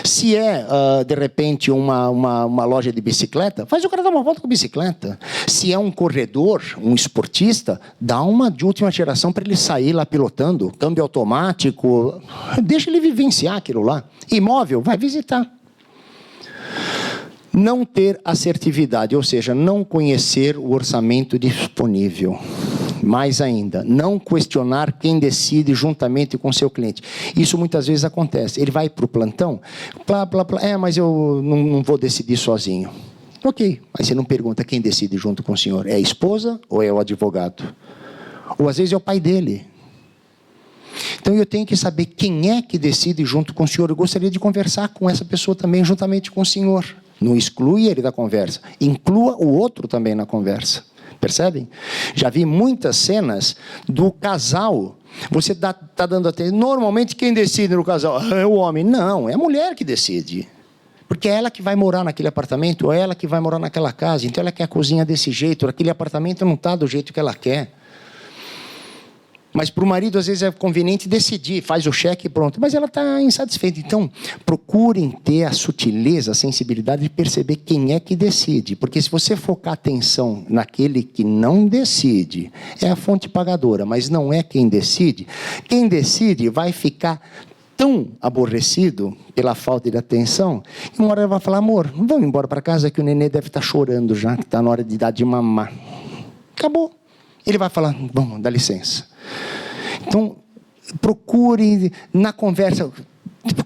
Se é, de repente, uma loja de bicicleta, faz o cara dar uma volta com a bicicleta. Se é um corredor, um esportista, dá uma de última geração para ele sair lá pilotando, câmbio automático, deixa ele vivenciar aquilo lá. Imóvel, vai visitar. Não ter assertividade, ou seja, não conhecer o orçamento disponível. Mais ainda, não questionar quem decide juntamente com seu cliente. Isso muitas vezes acontece. Ele vai para o plantão, mas eu não vou decidir sozinho. Ok, mas você não pergunta quem decide junto com o senhor. É a esposa ou é o advogado? Ou às vezes é o pai dele. Então eu tenho que saber quem é que decide junto com o senhor. Eu gostaria de conversar com essa pessoa também juntamente com o senhor. Não exclui ele da conversa. Inclua o outro também na conversa. Percebem? Já vi muitas cenas do casal. Você está dando atenção. Normalmente quem decide no casal é o homem. Não, é a mulher que decide. Porque é ela que vai morar naquele apartamento, ou é ela que vai morar naquela casa. Então ela quer a cozinha desse jeito, aquele apartamento não está do jeito que ela quer. Mas para o marido, às vezes, é conveniente decidir, faz o cheque e pronto. Mas ela está insatisfeita. Então, procurem ter a sutileza, a sensibilidade de perceber quem é que decide. Porque se você focar atenção naquele que não decide, é a fonte pagadora, mas não é quem decide. Quem decide vai ficar tão aborrecido pela falta de atenção, que uma hora ele vai falar, amor, vamos embora para casa que o nenê deve estar chorando já, que está na hora de dar de mamar. Acabou. Ele vai falar, vamos, dá licença. Então, procure na conversa.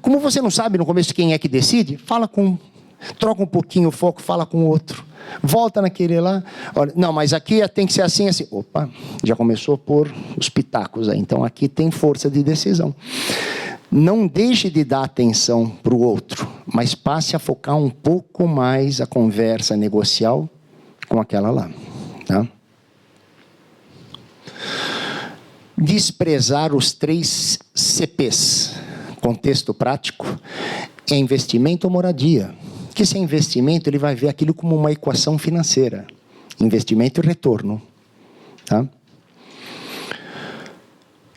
Como você não sabe no começo quem é que decide, troca um pouquinho o foco, fala com o outro. Volta naquele lá. Olha, não, mas aqui tem que ser assim, assim. Opa, já começou a pôr os pitacos aí. Então, aqui tem força de decisão. Não deixe de dar atenção para o outro, mas passe a focar um pouco mais a conversa negocial com aquela lá. Tá? Desprezar os 3 CPs, contexto prático, é investimento ou moradia. Porque se é investimento, ele vai ver aquilo como uma equação financeira. Investimento e retorno. Tá?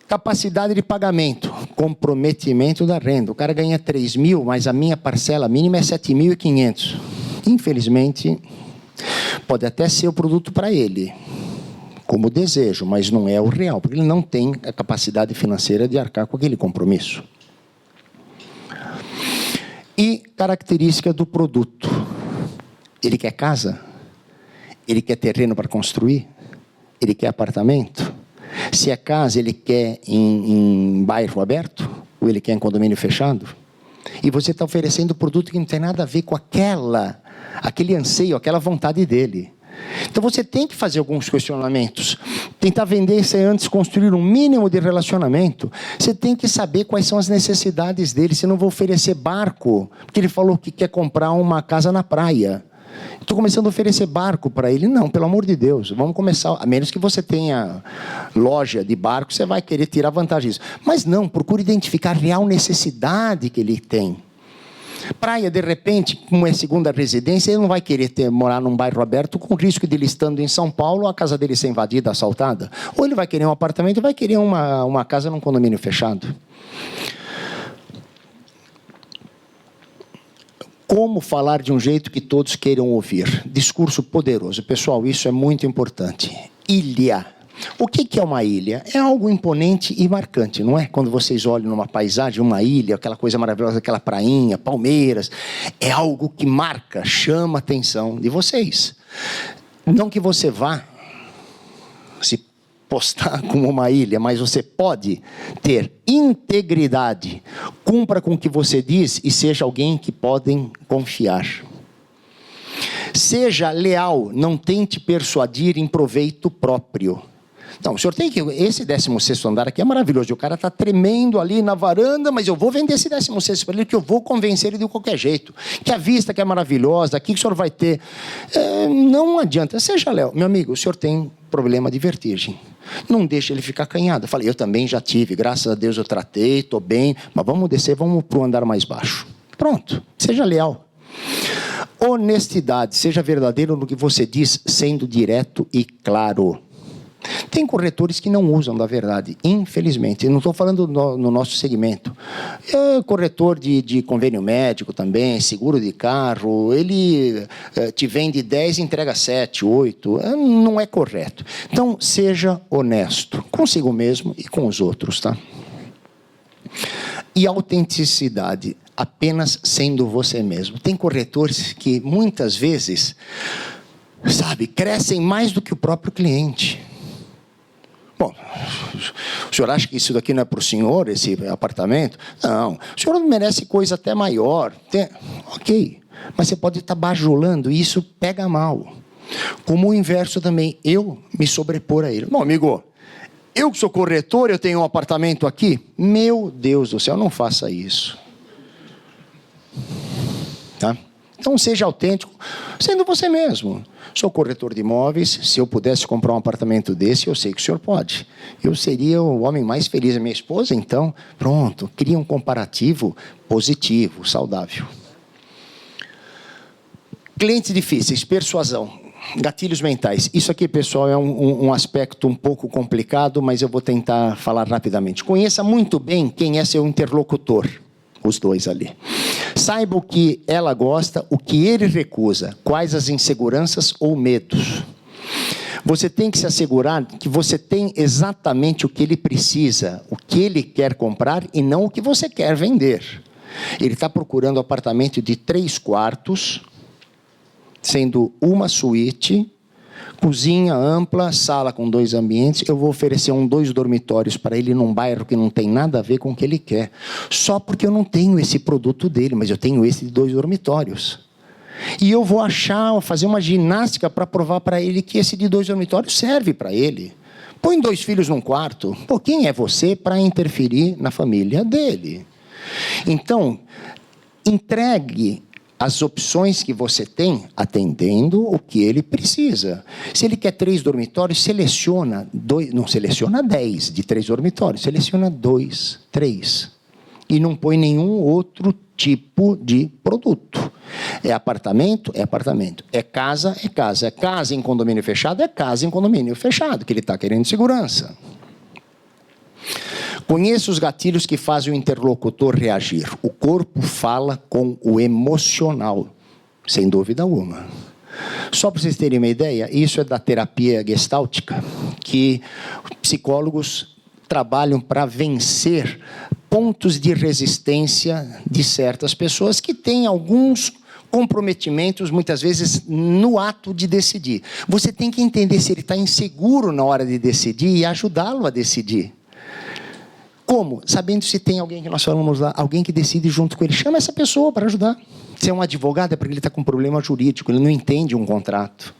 Capacidade de pagamento, comprometimento da renda. O cara ganha 3 mil, mas a minha parcela mínima é 7.500. Infelizmente, pode até ser o produto para ele, como desejo, mas não é o real, porque ele não tem a capacidade financeira de arcar com aquele compromisso. E característica do produto. Ele quer casa? Ele quer terreno para construir? Ele quer apartamento? Se é casa, ele quer em bairro aberto? Ou ele quer em condomínio fechado? E você está oferecendo produto que não tem nada a ver com aquele anseio, aquela vontade dele. Então você tem que fazer alguns questionamentos. Tentar vender sem antes construir um mínimo de relacionamento. Você tem que saber quais são as necessidades dele. Você não vai oferecer barco, porque ele falou que quer comprar uma casa na praia. Estou começando a oferecer barco para ele. Não, pelo amor de Deus, vamos começar. A menos que você tenha loja de barco, você vai querer tirar vantagem disso. Mas não, procure identificar a real necessidade que ele tem. Praia, de repente, como é segunda residência, ele não vai querer morar num bairro aberto com risco de ele estando em São Paulo, a casa dele ser invadida, assaltada. Ou ele vai querer um apartamento, vai querer uma casa num condomínio fechado. Como falar de um jeito que todos queiram ouvir? Discurso poderoso. Pessoal, isso é muito importante. Ilha. O que é uma ilha? É algo imponente e marcante, não é? Quando vocês olham numa paisagem, uma ilha, aquela coisa maravilhosa, aquela prainha, palmeiras, é algo que marca, chama a atenção de vocês. Não que você vá se postar como uma ilha, mas você pode ter integridade, cumpra com o que você diz e seja alguém que podem confiar. Seja leal, não tente persuadir em proveito próprio. Não, o senhor tem que... Esse 16º andar aqui é maravilhoso. O cara está tremendo ali na varanda, mas eu vou vender esse 16º para ele, que eu vou convencer ele de qualquer jeito. Que a vista que é maravilhosa, aqui que o senhor vai ter... não adianta. Seja leal. Meu amigo, o senhor tem problema de vertigem. Não deixe ele ficar acanhado. Eu falei, eu também já tive. Graças a Deus eu tratei, estou bem. Mas vamos descer, vamos para o andar mais baixo. Pronto. Seja leal. Honestidade. Seja verdadeiro no que você diz, sendo direto e claro. Tem corretores que não usam da verdade, infelizmente. Eu não estou falando no nosso segmento. Corretor de convênio médico também, seguro de carro, ele te vende 10 e entrega 7, 8. Não é correto. Então, seja honesto consigo mesmo e com os outros, tá? E autenticidade, apenas sendo você mesmo. Tem corretores que, muitas vezes, sabe, crescem mais do que o próprio cliente. Bom, o senhor acha que isso daqui não é para o senhor, esse apartamento? Não, o senhor merece coisa até maior. Ok, mas você pode estar bajulando e isso pega mal. Como o inverso também, eu me sobrepor a ele. Bom, amigo, eu que sou corretor, eu tenho um apartamento aqui. Meu Deus do céu, não faça isso. Tá? Então, seja autêntico, sendo você mesmo. Sou corretor de imóveis, se eu pudesse comprar um apartamento desse, eu sei que o senhor pode. Eu seria o homem mais feliz. A minha esposa, então, pronto, cria um comparativo positivo, saudável. Clientes difíceis, persuasão, gatilhos mentais. Isso aqui, pessoal, é um aspecto um pouco complicado, mas eu vou tentar falar rapidamente. Conheça muito bem quem é seu interlocutor, os dois ali. Saiba o que ela gosta, o que ele recusa, quais as inseguranças ou medos. Você tem que se assegurar que você tem exatamente o que ele precisa, o que ele quer comprar e não o que você quer vender. Ele está procurando um apartamento de 3 quartos, sendo uma suíte, cozinha ampla, sala com 2 ambientes. Eu vou oferecer 2 dormitórios para ele num bairro que não tem nada a ver com o que ele quer. Só porque eu não tenho esse produto dele, mas eu tenho esse de 2 dormitórios. E eu vou fazer uma ginástica para provar para ele que esse de 2 dormitórios serve para ele. Põe 2 filhos num quarto. Pô, quem é você para interferir na família dele? Então, entregue as opções que você tem, atendendo o que ele precisa. Se ele quer 3 dormitórios, seleciona 2, não seleciona 10 de 3 dormitórios, seleciona 2, 3. E não põe nenhum outro tipo de produto. É apartamento? É apartamento. É casa? É casa. É casa em condomínio fechado? É casa em condomínio fechado, que ele está querendo segurança. Conheça os gatilhos que fazem o interlocutor reagir. O corpo fala com o emocional, sem dúvida alguma. Só para vocês terem uma ideia, isso é da terapia gestáltica, que psicólogos trabalham para vencer pontos de resistência de certas pessoas que têm alguns comprometimentos, muitas vezes, no ato de decidir. Você tem que entender se ele está inseguro na hora de decidir e ajudá-lo a decidir. Como? Sabendo se tem alguém que nós falamos lá, alguém que decide junto com ele. Chama essa pessoa para ajudar. Se é um advogado, é porque ele está com um problema jurídico, ele não entende um contrato.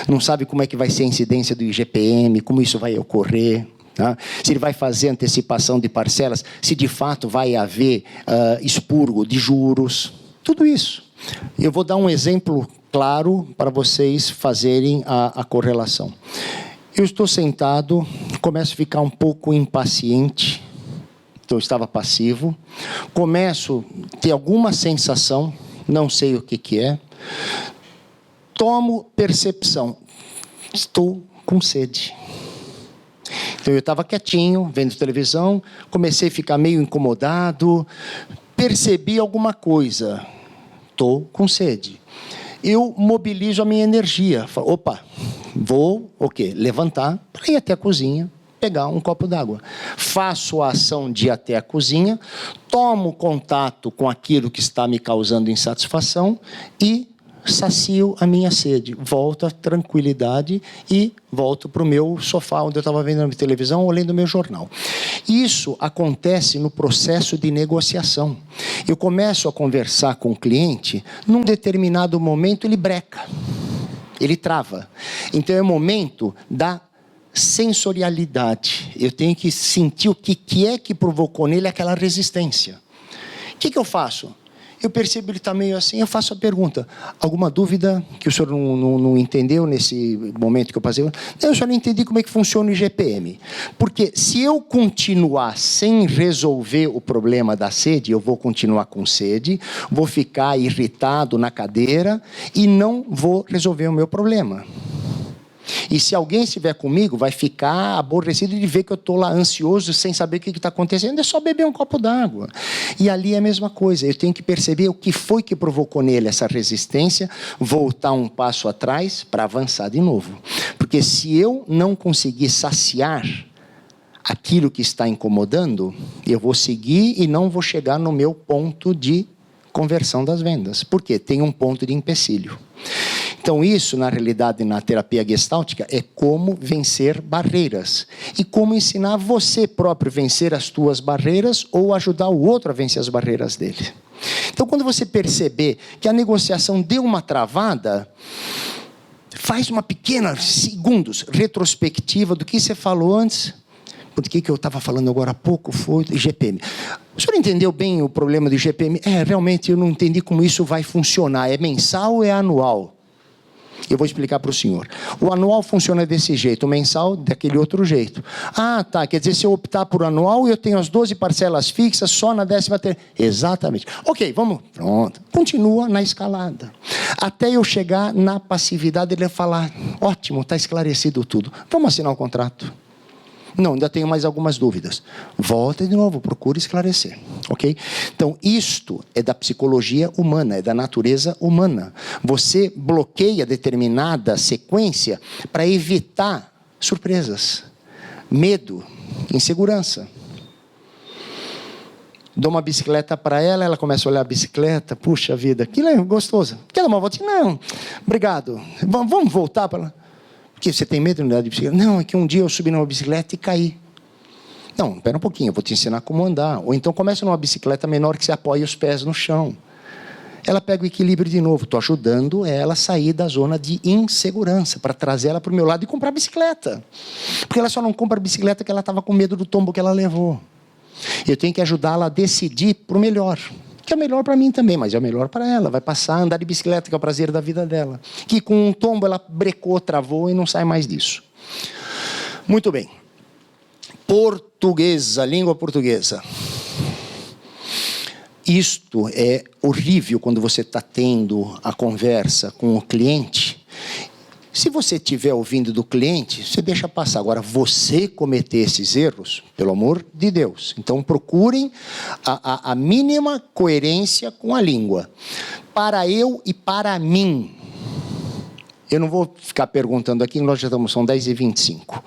Não sabe como é que vai ser a incidência do IGPM, como isso vai ocorrer. Tá? Se ele vai fazer antecipação de parcelas, se de fato vai haver expurgo de juros. Tudo isso. Eu vou dar um exemplo claro para vocês fazerem a correlação. Eu estou sentado, começo a ficar um pouco impaciente, então eu estava passivo, começo a ter alguma sensação, não sei o que é, tomo percepção, estou com sede. Então eu estava quietinho, vendo televisão, comecei a ficar meio incomodado, percebi alguma coisa, estou com sede. Eu mobilizo a minha energia, falo, opa, vou levantar para ir até a cozinha, pegar um copo d'água. Faço a ação de ir até a cozinha, tomo contato com aquilo que está me causando insatisfação e sacio a minha sede. Volto à tranquilidade e volto para o meu sofá, onde eu estava vendo a televisão ou lendo o meu jornal. Isso acontece no processo de negociação. Eu começo a conversar com o cliente, num determinado momento ele breca, ele trava. Então é o momento da sensorialidade. Eu tenho que sentir o que é que provocou nele aquela resistência. O que eu faço? Eu percebo ele está meio assim, eu faço a pergunta. Alguma dúvida que o senhor não entendeu nesse momento que eu passei? Não, eu só não entendi como é que funciona o IGPM. Porque se eu continuar sem resolver o problema da sede, eu vou continuar com sede, vou ficar irritado na cadeira e não vou resolver o meu problema. E se alguém estiver comigo, vai ficar aborrecido de ver que eu estou lá ansioso, sem saber o que está acontecendo. É só beber um copo d'água. E ali é a mesma coisa. Eu tenho que perceber o que foi que provocou nele essa resistência, voltar um passo atrás para avançar de novo. Porque se eu não conseguir saciar aquilo que está incomodando, eu vou seguir e não vou chegar no meu ponto de conversão das vendas. Por quê? Tem um ponto de empecilho. Então isso, na realidade, na terapia gestáltica, é como vencer barreiras. E como ensinar você próprio a vencer as tuas barreiras ou ajudar o outro a vencer as barreiras dele. Então, quando você perceber que a negociação deu uma travada, faz uma pequena, segundos, retrospectiva do que você falou antes. Por que eu estava falando agora há pouco foi IGPM. O senhor entendeu bem o problema do IGPM? Realmente eu não entendi como isso vai funcionar. É mensal ou é anual? Eu vou explicar para o senhor. O anual funciona desse jeito, o mensal daquele outro jeito. Ah, tá, quer dizer, se eu optar por anual, eu tenho as 12 parcelas fixas só na 13ª. Exatamente. Ok, vamos, pronto. Continua na escalada. Até eu chegar na passividade, ele vai falar, ótimo, está esclarecido tudo. Vamos assinar o contrato. Não, ainda tenho mais algumas dúvidas. Volta de novo, procure esclarecer, ok? Então, isto é da psicologia humana, é da natureza humana. Você bloqueia determinada sequência para evitar surpresas, medo, insegurança. Dou uma bicicleta para ela, ela começa a olhar a bicicleta, puxa vida, aquilo é gostoso. Quer dar uma volta? Não, obrigado. Vamos voltar para lá. Porque você tem medo de andar de bicicleta? Não, é que um dia eu subi numa bicicleta e caí. Não, espera um pouquinho, eu vou te ensinar como andar. Ou então começa numa bicicleta menor que você apoia os pés no chão. Ela pega o equilíbrio de novo. Estou ajudando ela a sair da zona de insegurança, para trazer ela para o meu lado e comprar bicicleta. Porque ela só não compra bicicleta porque ela estava com medo do tombo que ela levou. Eu tenho que ajudá-la a decidir para o melhor. Que é o melhor para mim também, mas é o melhor para ela. Vai passar a andar de bicicleta, que é o prazer da vida dela. Que com um tombo ela brecou, travou e não sai mais disso. Muito bem. Portuguesa, língua portuguesa. Isto é horrível quando você está tendo a conversa com o cliente. Se você estiver ouvindo do cliente, você deixa passar. Agora, você cometer esses erros, pelo amor de Deus. Então, procurem a mínima coerência com a língua. Para eu e para mim. Eu não vou ficar perguntando aqui, nós já estamos, são 10h25.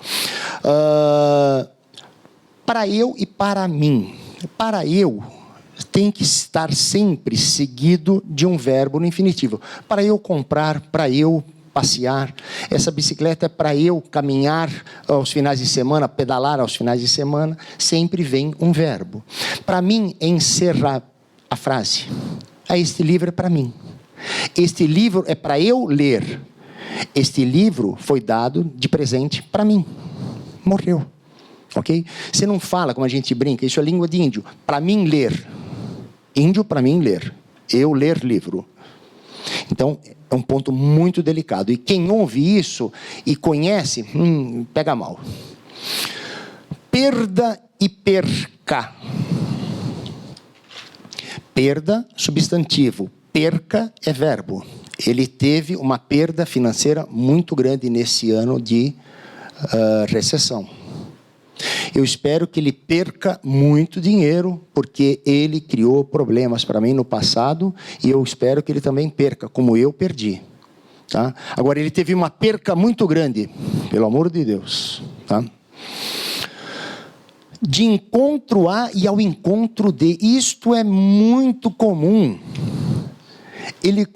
Para eu e para mim. Para eu tem que estar sempre seguido de um verbo no infinitivo. Para eu comprar, para eu passear, essa bicicleta é para eu caminhar aos finais de semana, pedalar aos finais de semana, sempre vem um verbo. Para mim, encerrar a frase. Este livro é para mim. Este livro é para eu ler. Este livro foi dado de presente para mim. Morreu. Ok? Você não fala como a gente brinca, isso é língua de índio. Para mim ler. Índio, para mim ler. Eu ler livro. Então, É um ponto muito delicado. E quem ouve isso e conhece, pega mal. Perda e perca. Perda, substantivo. Perca é verbo. Ele teve uma perda financeira muito grande nesse ano de recessão. Eu espero que ele perca muito dinheiro, porque ele criou problemas para mim no passado, e eu espero que ele também perca, como eu perdi. Tá? Agora, ele teve uma perca muito grande, pelo amor de Deus. Tá? De encontro a e ao encontro de. Isto é muito comum. Ele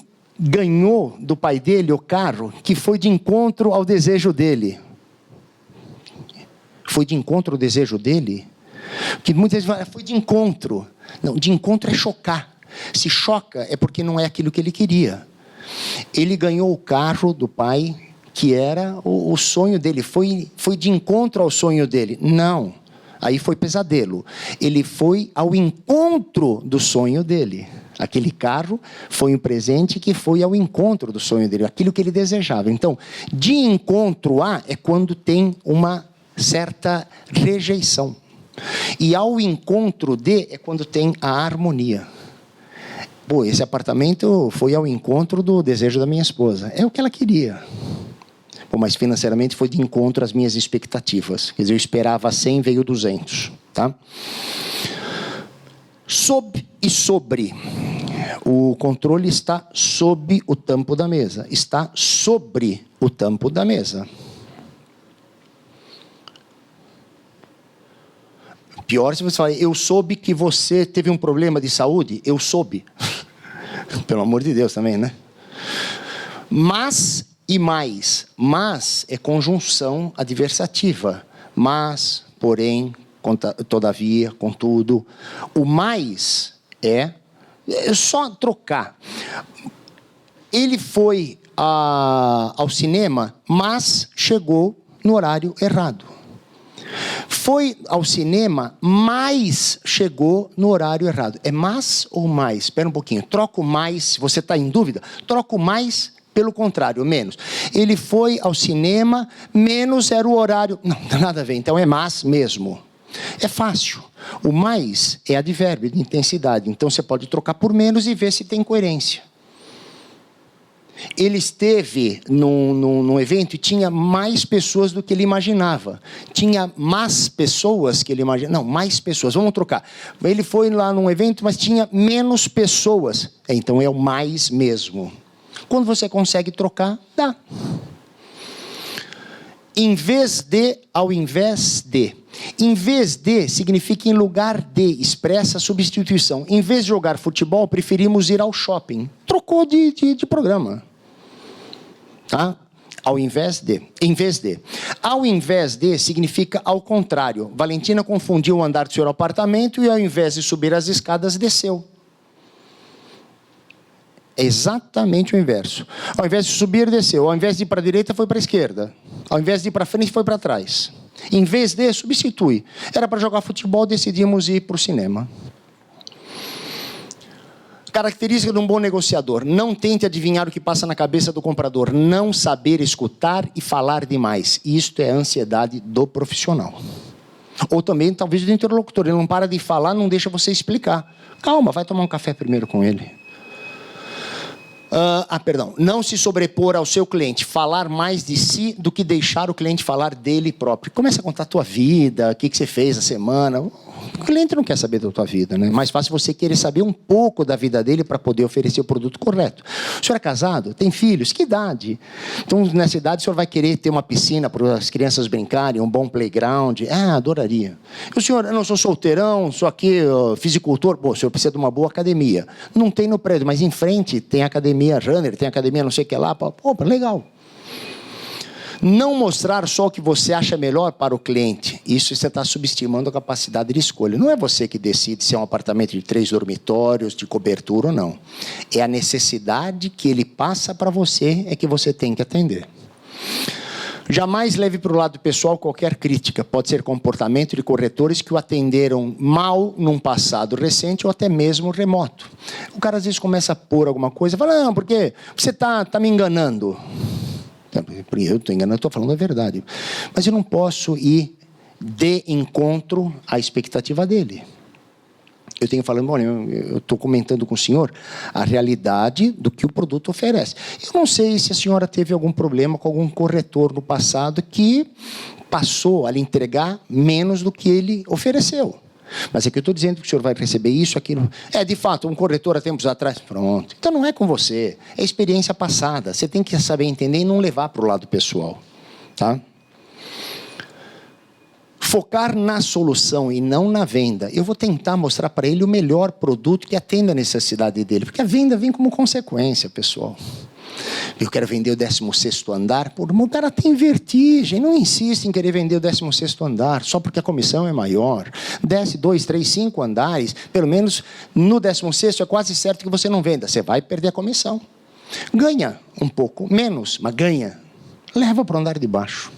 ganhou do pai dele o carro que foi de encontro ao desejo dele. Foi de encontro ao desejo dele? Que muitas vezes falam, foi de encontro. Não, de encontro é chocar. Se choca é porque não é aquilo que ele queria. Ele ganhou o carro do pai que era o sonho dele. Foi de encontro ao sonho dele. Não. Aí foi pesadelo. Ele foi ao encontro do sonho dele. Aquele carro foi um presente que foi ao encontro do sonho dele. Aquilo que ele desejava. Então, de encontro a é quando tem uma certa rejeição. E ao encontro de é quando tem a harmonia. Pô, esse apartamento foi ao encontro do desejo da minha esposa. É o que ela queria. Pô, mas financeiramente foi de encontro às minhas expectativas. Quer dizer, eu esperava 100, veio 200. Tá? Sob e sobre. O controle está sob o tampo da mesa. Está sobre o tampo da mesa. Pior se você falar, eu soube que você teve um problema de saúde. Eu soube. Pelo amor de Deus também, né? Mas e mais. Mas é conjunção adversativa. Mas, porém, todavia, contudo. O mais é só trocar. Ele foi ao cinema, mas chegou no horário errado. Foi ao cinema, mas chegou no horário errado. É mas ou mais? Espera um pouquinho. Troca o mais, se você está em dúvida, troca o mais pelo contrário, menos. Ele foi ao cinema, menos era o horário. Não, não tem nada a ver. Então é mas mesmo. É fácil. O mais é advérbio de intensidade. Então você pode trocar por menos e ver se tem coerência. Ele esteve num evento e tinha mais pessoas do que ele imaginava. Tinha mais pessoas que ele imaginava. Não, mais pessoas. Vamos trocar. Ele foi lá num evento, mas tinha menos pessoas. Então é o mais mesmo. Quando você consegue trocar, dá. Em vez de, ao invés de. Em vez de significa em lugar de, expressa substituição. Em vez de jogar futebol, preferimos ir ao shopping. Trocou de programa. Tá? Ao invés de. Em vez de. Ao invés de significa ao contrário. Valentina confundiu o andar do seu apartamento e ao invés de subir as escadas, desceu. É exatamente o inverso. Ao invés de subir, desceu. Ao invés de ir para a direita, foi para a esquerda. Ao invés de ir para frente, foi para trás. Em vez de, substitui. Era para jogar futebol, decidimos ir para o cinema. Característica de um bom negociador. Não tente adivinhar o que passa na cabeça do comprador. Não saber escutar e falar demais. Isto é a ansiedade do profissional. Ou também, talvez, do interlocutor. Ele não para de falar, não deixa você explicar. Calma, vai tomar um café primeiro com ele. Perdão. Não se sobrepor ao seu cliente. Falar mais de si do que deixar o cliente falar dele próprio. Começa a contar a tua vida, o que você fez na semana. O cliente não quer saber da tua vida, né? Mais fácil você querer saber um pouco da vida dele para poder oferecer o produto correto. O senhor é casado? Tem filhos? Que idade? Então, nessa idade, o senhor vai querer ter uma piscina para as crianças brincarem, um bom playground? Adoraria. E o senhor, eu não sou solteirão, sou aqui fisicultor. Pô, o senhor precisa de uma boa academia. Não tem no prédio, mas em frente tem academia runner, tem academia não sei o que lá. Pô, legal. Não mostrar só o que você acha melhor para o cliente. Isso você está subestimando a capacidade de escolha. Não é você que decide se é um apartamento de 3 dormitórios, de cobertura ou não. É a necessidade que ele passa para você, é que você tem que atender. Jamais leve para o lado pessoal qualquer crítica. Pode ser comportamento de corretores que o atenderam mal num passado recente ou até mesmo remoto. O cara às vezes começa a pôr alguma coisa, fala, não, porque você tá me enganando. Eu estou enganando, estou falando a verdade. Mas eu não posso ir de encontro à expectativa dele. Eu tenho falando, olha, eu estou comentando com o senhor a realidade do que o produto oferece. Eu não sei se a senhora teve algum problema com algum corretor no passado que passou a lhe entregar menos do que ele ofereceu. Mas é que eu estou dizendo que o senhor vai receber isso, aquilo. De fato, um corretor há tempos atrás. Pronto. Então não é com você, é experiência passada. Você tem que saber entender e não levar para o lado pessoal. Tá? Focar na solução e não na venda. Eu vou tentar mostrar para ele o melhor produto que atenda a necessidade dele. Porque a venda vem como consequência, pessoal. Eu quero vender o 16º andar. Pô, o cara tem vertigem. Não insiste em querer vender o 16º andar só porque a comissão é maior. Desce 2, 3, 5 andares. Pelo menos no 16º é quase certo que você não venda. Você vai perder a comissão. Ganha um pouco menos, mas ganha. Leva para o andar de baixo.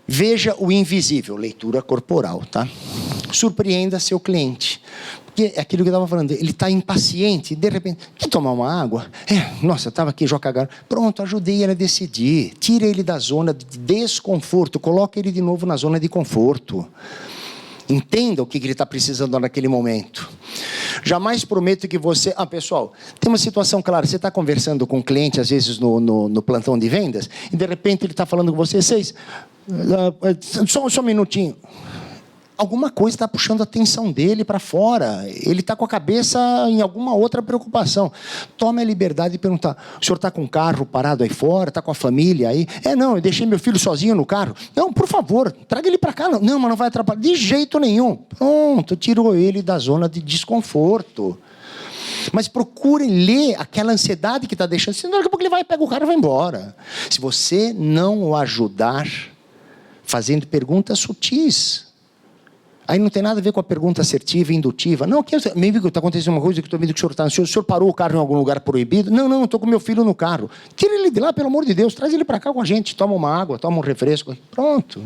Veja o invisível, leitura corporal, tá? Surpreenda seu cliente. Porque é aquilo que eu estava falando, ele está impaciente, de repente, quer tomar uma água? Nossa, eu estava aqui, já cagaram. Pronto, ajudei ele a decidir. Tira ele da zona de desconforto, coloca ele de novo na zona de conforto. Entenda o que ele está precisando naquele momento. Jamais prometo que você... pessoal, tem uma situação clara. Você está conversando com um cliente, às vezes no plantão de vendas, e de repente ele está falando com você, só um minutinho. Alguma coisa está puxando a atenção dele para fora. Ele está com a cabeça em alguma outra preocupação. Tome a liberdade de perguntar, o senhor está com o carro parado aí fora? Está com a família aí? Não, eu deixei meu filho sozinho no carro. Não, por favor, traga ele para cá. Não, mas não vai atrapalhar. De jeito nenhum. Pronto, tirou ele da zona de desconforto. Mas procure ler aquela ansiedade que está deixando. Senão daqui a pouco ele vai, pega o carro e vai embora. Se você não o ajudar fazendo perguntas sutis... Aí não tem nada a ver com a pergunta assertiva e indutiva. Não, meu amigo, está acontecendo uma coisa que estou vendo que o senhor está ansioso. O senhor parou o carro em algum lugar proibido? Não, estou com meu filho no carro. Tira ele de lá, pelo amor de Deus. Traz ele para cá com a gente. Toma uma água, toma um refresco. Pronto.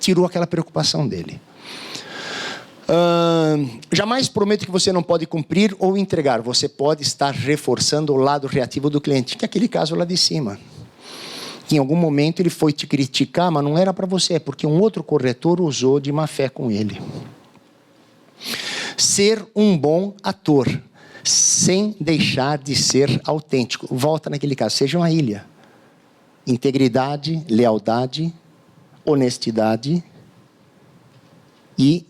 Tirou aquela preocupação dele. Jamais prometo que você não pode cumprir ou entregar. Você pode estar reforçando o lado reativo do cliente. Que é aquele caso lá de cima. Que em algum momento ele foi te criticar, mas não era para você, é porque um outro corretor usou de má fé com ele. Ser um bom ator, sem deixar de ser autêntico. Volta naquele caso, seja uma ilha. Integridade, lealdade, honestidade e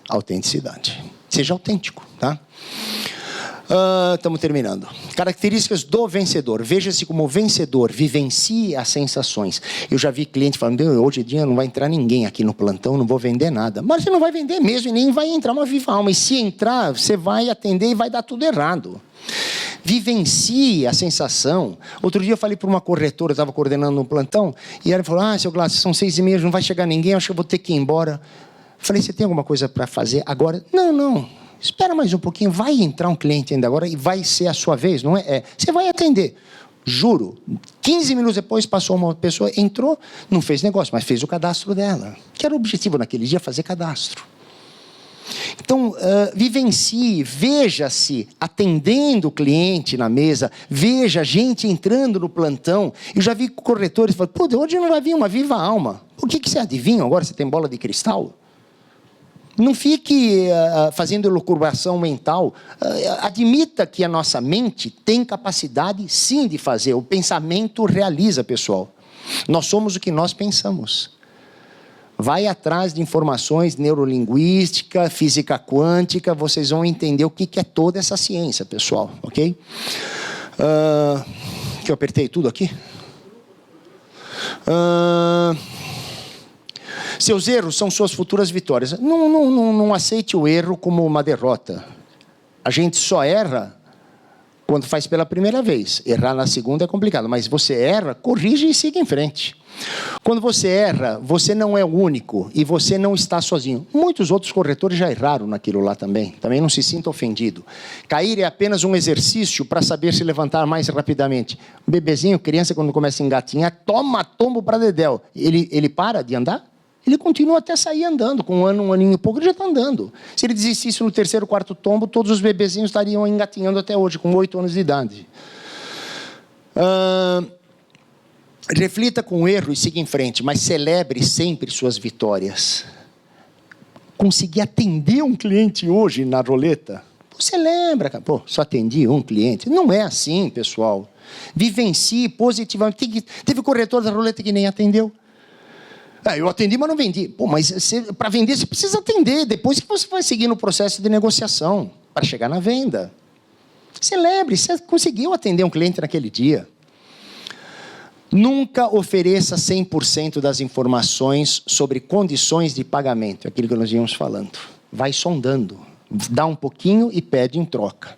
autenticidade. Seja autêntico, tá? Estamos terminando. Características do vencedor. Veja-se como vencedor. Vivencie as sensações. Eu já vi cliente falando, hoje em dia não vai entrar ninguém aqui no plantão, não vou vender nada. Mas você não vai vender mesmo e nem vai entrar uma viva alma. E se entrar, você vai atender e vai dar tudo errado. Vivencie a sensação. Outro dia eu falei para uma corretora, eu estava coordenando um plantão, e ela falou, seu Glaucio, são 6h30, não vai chegar ninguém, acho que eu vou ter que ir embora. Eu falei, você tem alguma coisa para fazer agora? Não. Espera mais um pouquinho, vai entrar um cliente ainda agora e vai ser a sua vez, não é? Você vai atender. Juro, 15 minutos depois passou uma pessoa, entrou, não fez negócio, mas fez o cadastro dela. Que era o objetivo naquele dia, fazer cadastro. Então, vivencie, veja-se atendendo o cliente na mesa, veja a gente entrando no plantão. Eu já vi corretores falando, hoje não vai vir uma viva alma. O que você adivinha agora? Você tem bola de cristal? Não fique fazendo elucubração mental. Admita que a nossa mente tem capacidade, sim, de fazer. O pensamento realiza, pessoal. Nós somos o que nós pensamos. Vai atrás de informações neurolinguística, física quântica, vocês vão entender o que é toda essa ciência, pessoal, ok? Que eu apertei tudo aqui? Seus erros são suas futuras vitórias. Não aceite o erro como uma derrota. A gente só erra quando faz pela primeira vez. Errar na segunda é complicado, mas você erra, corrige e siga em frente. Quando você erra, você não é o único e você não está sozinho. Muitos outros corretores já erraram naquilo lá também. Também não se sinta ofendido. Cair é apenas um exercício para saber se levantar mais rapidamente. O bebezinho, criança, quando começa a engatinhar, toma tombo para dedéu. Ele para de andar? Ele continua até sair andando. Com um aninho e pouco, ele já está andando. Se ele desistisse no terceiro, quarto tombo, todos os bebezinhos estariam engatinhando até hoje, com 8 anos de idade. Reflita com o erro e siga em frente, mas celebre sempre suas vitórias. Consegui atender um cliente hoje na roleta? Você lembra, cara? Pô, só atendi um cliente. Não é assim, pessoal. Vivencie positivamente. Teve corretor da roleta que nem atendeu. Eu atendi, mas não vendi. Pô, mas para vender você precisa atender. Depois que você vai seguir no processo de negociação para chegar na venda. Celebre, você conseguiu atender um cliente naquele dia. Nunca ofereça 100% das informações sobre condições de pagamento. É aquilo que nós íamos falando. Vai sondando. Dá um pouquinho e pede em troca.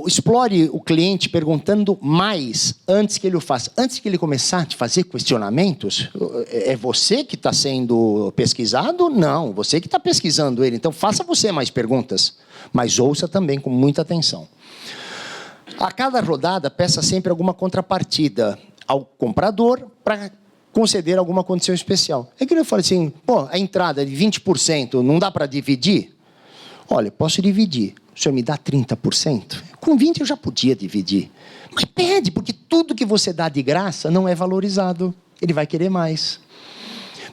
Explore o cliente perguntando mais antes que ele o faça. Antes que ele começar a te fazer questionamentos, é você que está sendo pesquisado? Não, você que está pesquisando ele. Então, faça você mais perguntas, mas ouça também com muita atenção. A cada rodada, peça sempre alguma contrapartida ao comprador para conceder alguma condição especial. É que eu falo assim, pô, a entrada de 20%, não dá para dividir? Olha, posso dividir. O senhor me dá 30%? Com 20% eu já podia dividir. Mas pede, porque tudo que você dá de graça não é valorizado. Ele vai querer mais.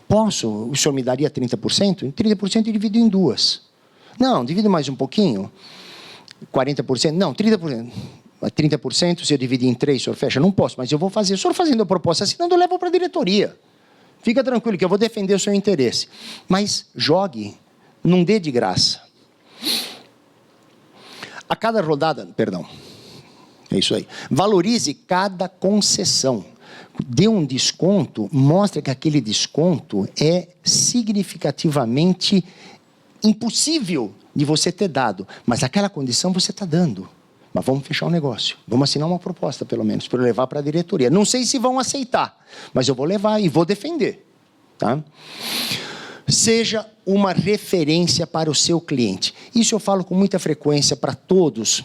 Posso? O senhor me daria 30%? 30% eu divido em 2. Não, divido mais um pouquinho. 40%? Não, 30%. 30%, se eu dividir em 3, o senhor fecha? Não posso, mas eu vou fazer. O senhor fazendo a proposta assim, não, eu levo para a diretoria. Fica tranquilo que eu vou defender o seu interesse. Mas jogue, não dê de graça. A cada rodada, perdão, é isso aí. Valorize cada concessão. Dê um desconto, mostre que aquele desconto é significativamente impossível de você ter dado. Mas aquela condição você está dando. Mas vamos fechar o negócio. Vamos assinar uma proposta, pelo menos, para eu levar para a diretoria. Não sei se vão aceitar, mas eu vou levar e vou defender. Tá? Seja uma referência para o seu cliente. Isso eu falo com muita frequência para todos,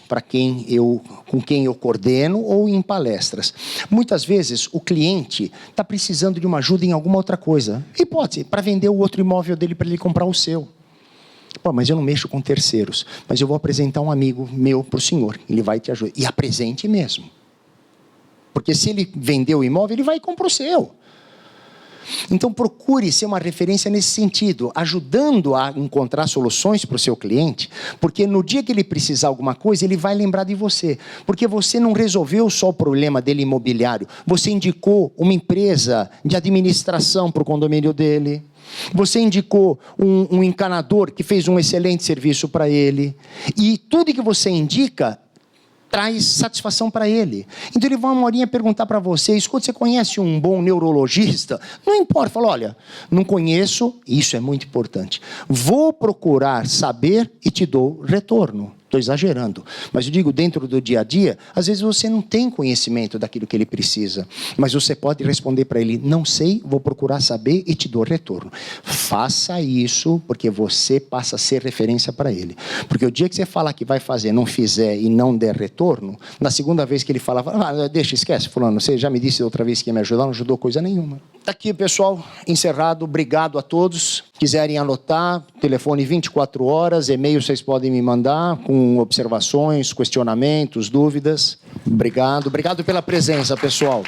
com quem eu coordeno ou em palestras. Muitas vezes o cliente está precisando de uma ajuda em alguma outra coisa. Hipótese, para vender o outro imóvel dele para ele comprar o seu. Pô, mas eu não mexo com terceiros. Mas eu vou apresentar um amigo meu para o senhor. Ele vai te ajudar. E apresente mesmo. Porque se ele vender o imóvel, ele vai e compra o seu. Então procure ser uma referência nesse sentido, ajudando a encontrar soluções para o seu cliente, porque no dia que ele precisar alguma coisa, ele vai lembrar de você. Porque você não resolveu só o problema dele imobiliário, você indicou uma empresa de administração para o condomínio dele, você indicou um encanador que fez um excelente serviço para ele, e tudo que você indica traz satisfação para ele. Então ele vai uma horinha perguntar para você, escuta, você conhece um bom neurologista? Não importa, fala, olha, não conheço, isso é muito importante. Vou procurar saber e te dou retorno. Estou exagerando, mas eu digo dentro do dia a dia, às vezes você não tem conhecimento daquilo que ele precisa, mas você pode responder para ele, não sei, vou procurar saber e te dou retorno. Faça isso, porque você passa a ser referência para ele. Porque o dia que você falar que vai fazer, não fizer e não der retorno, na segunda vez que ele falar, deixa, esquece, fulano, você já me disse outra vez que ia me ajudar, não ajudou coisa nenhuma. Está aqui, pessoal, encerrado, obrigado a todos. Quiserem anotar, telefone 24 horas, e-mail vocês podem me mandar com observações, questionamentos, dúvidas. Obrigado pela presença, pessoal.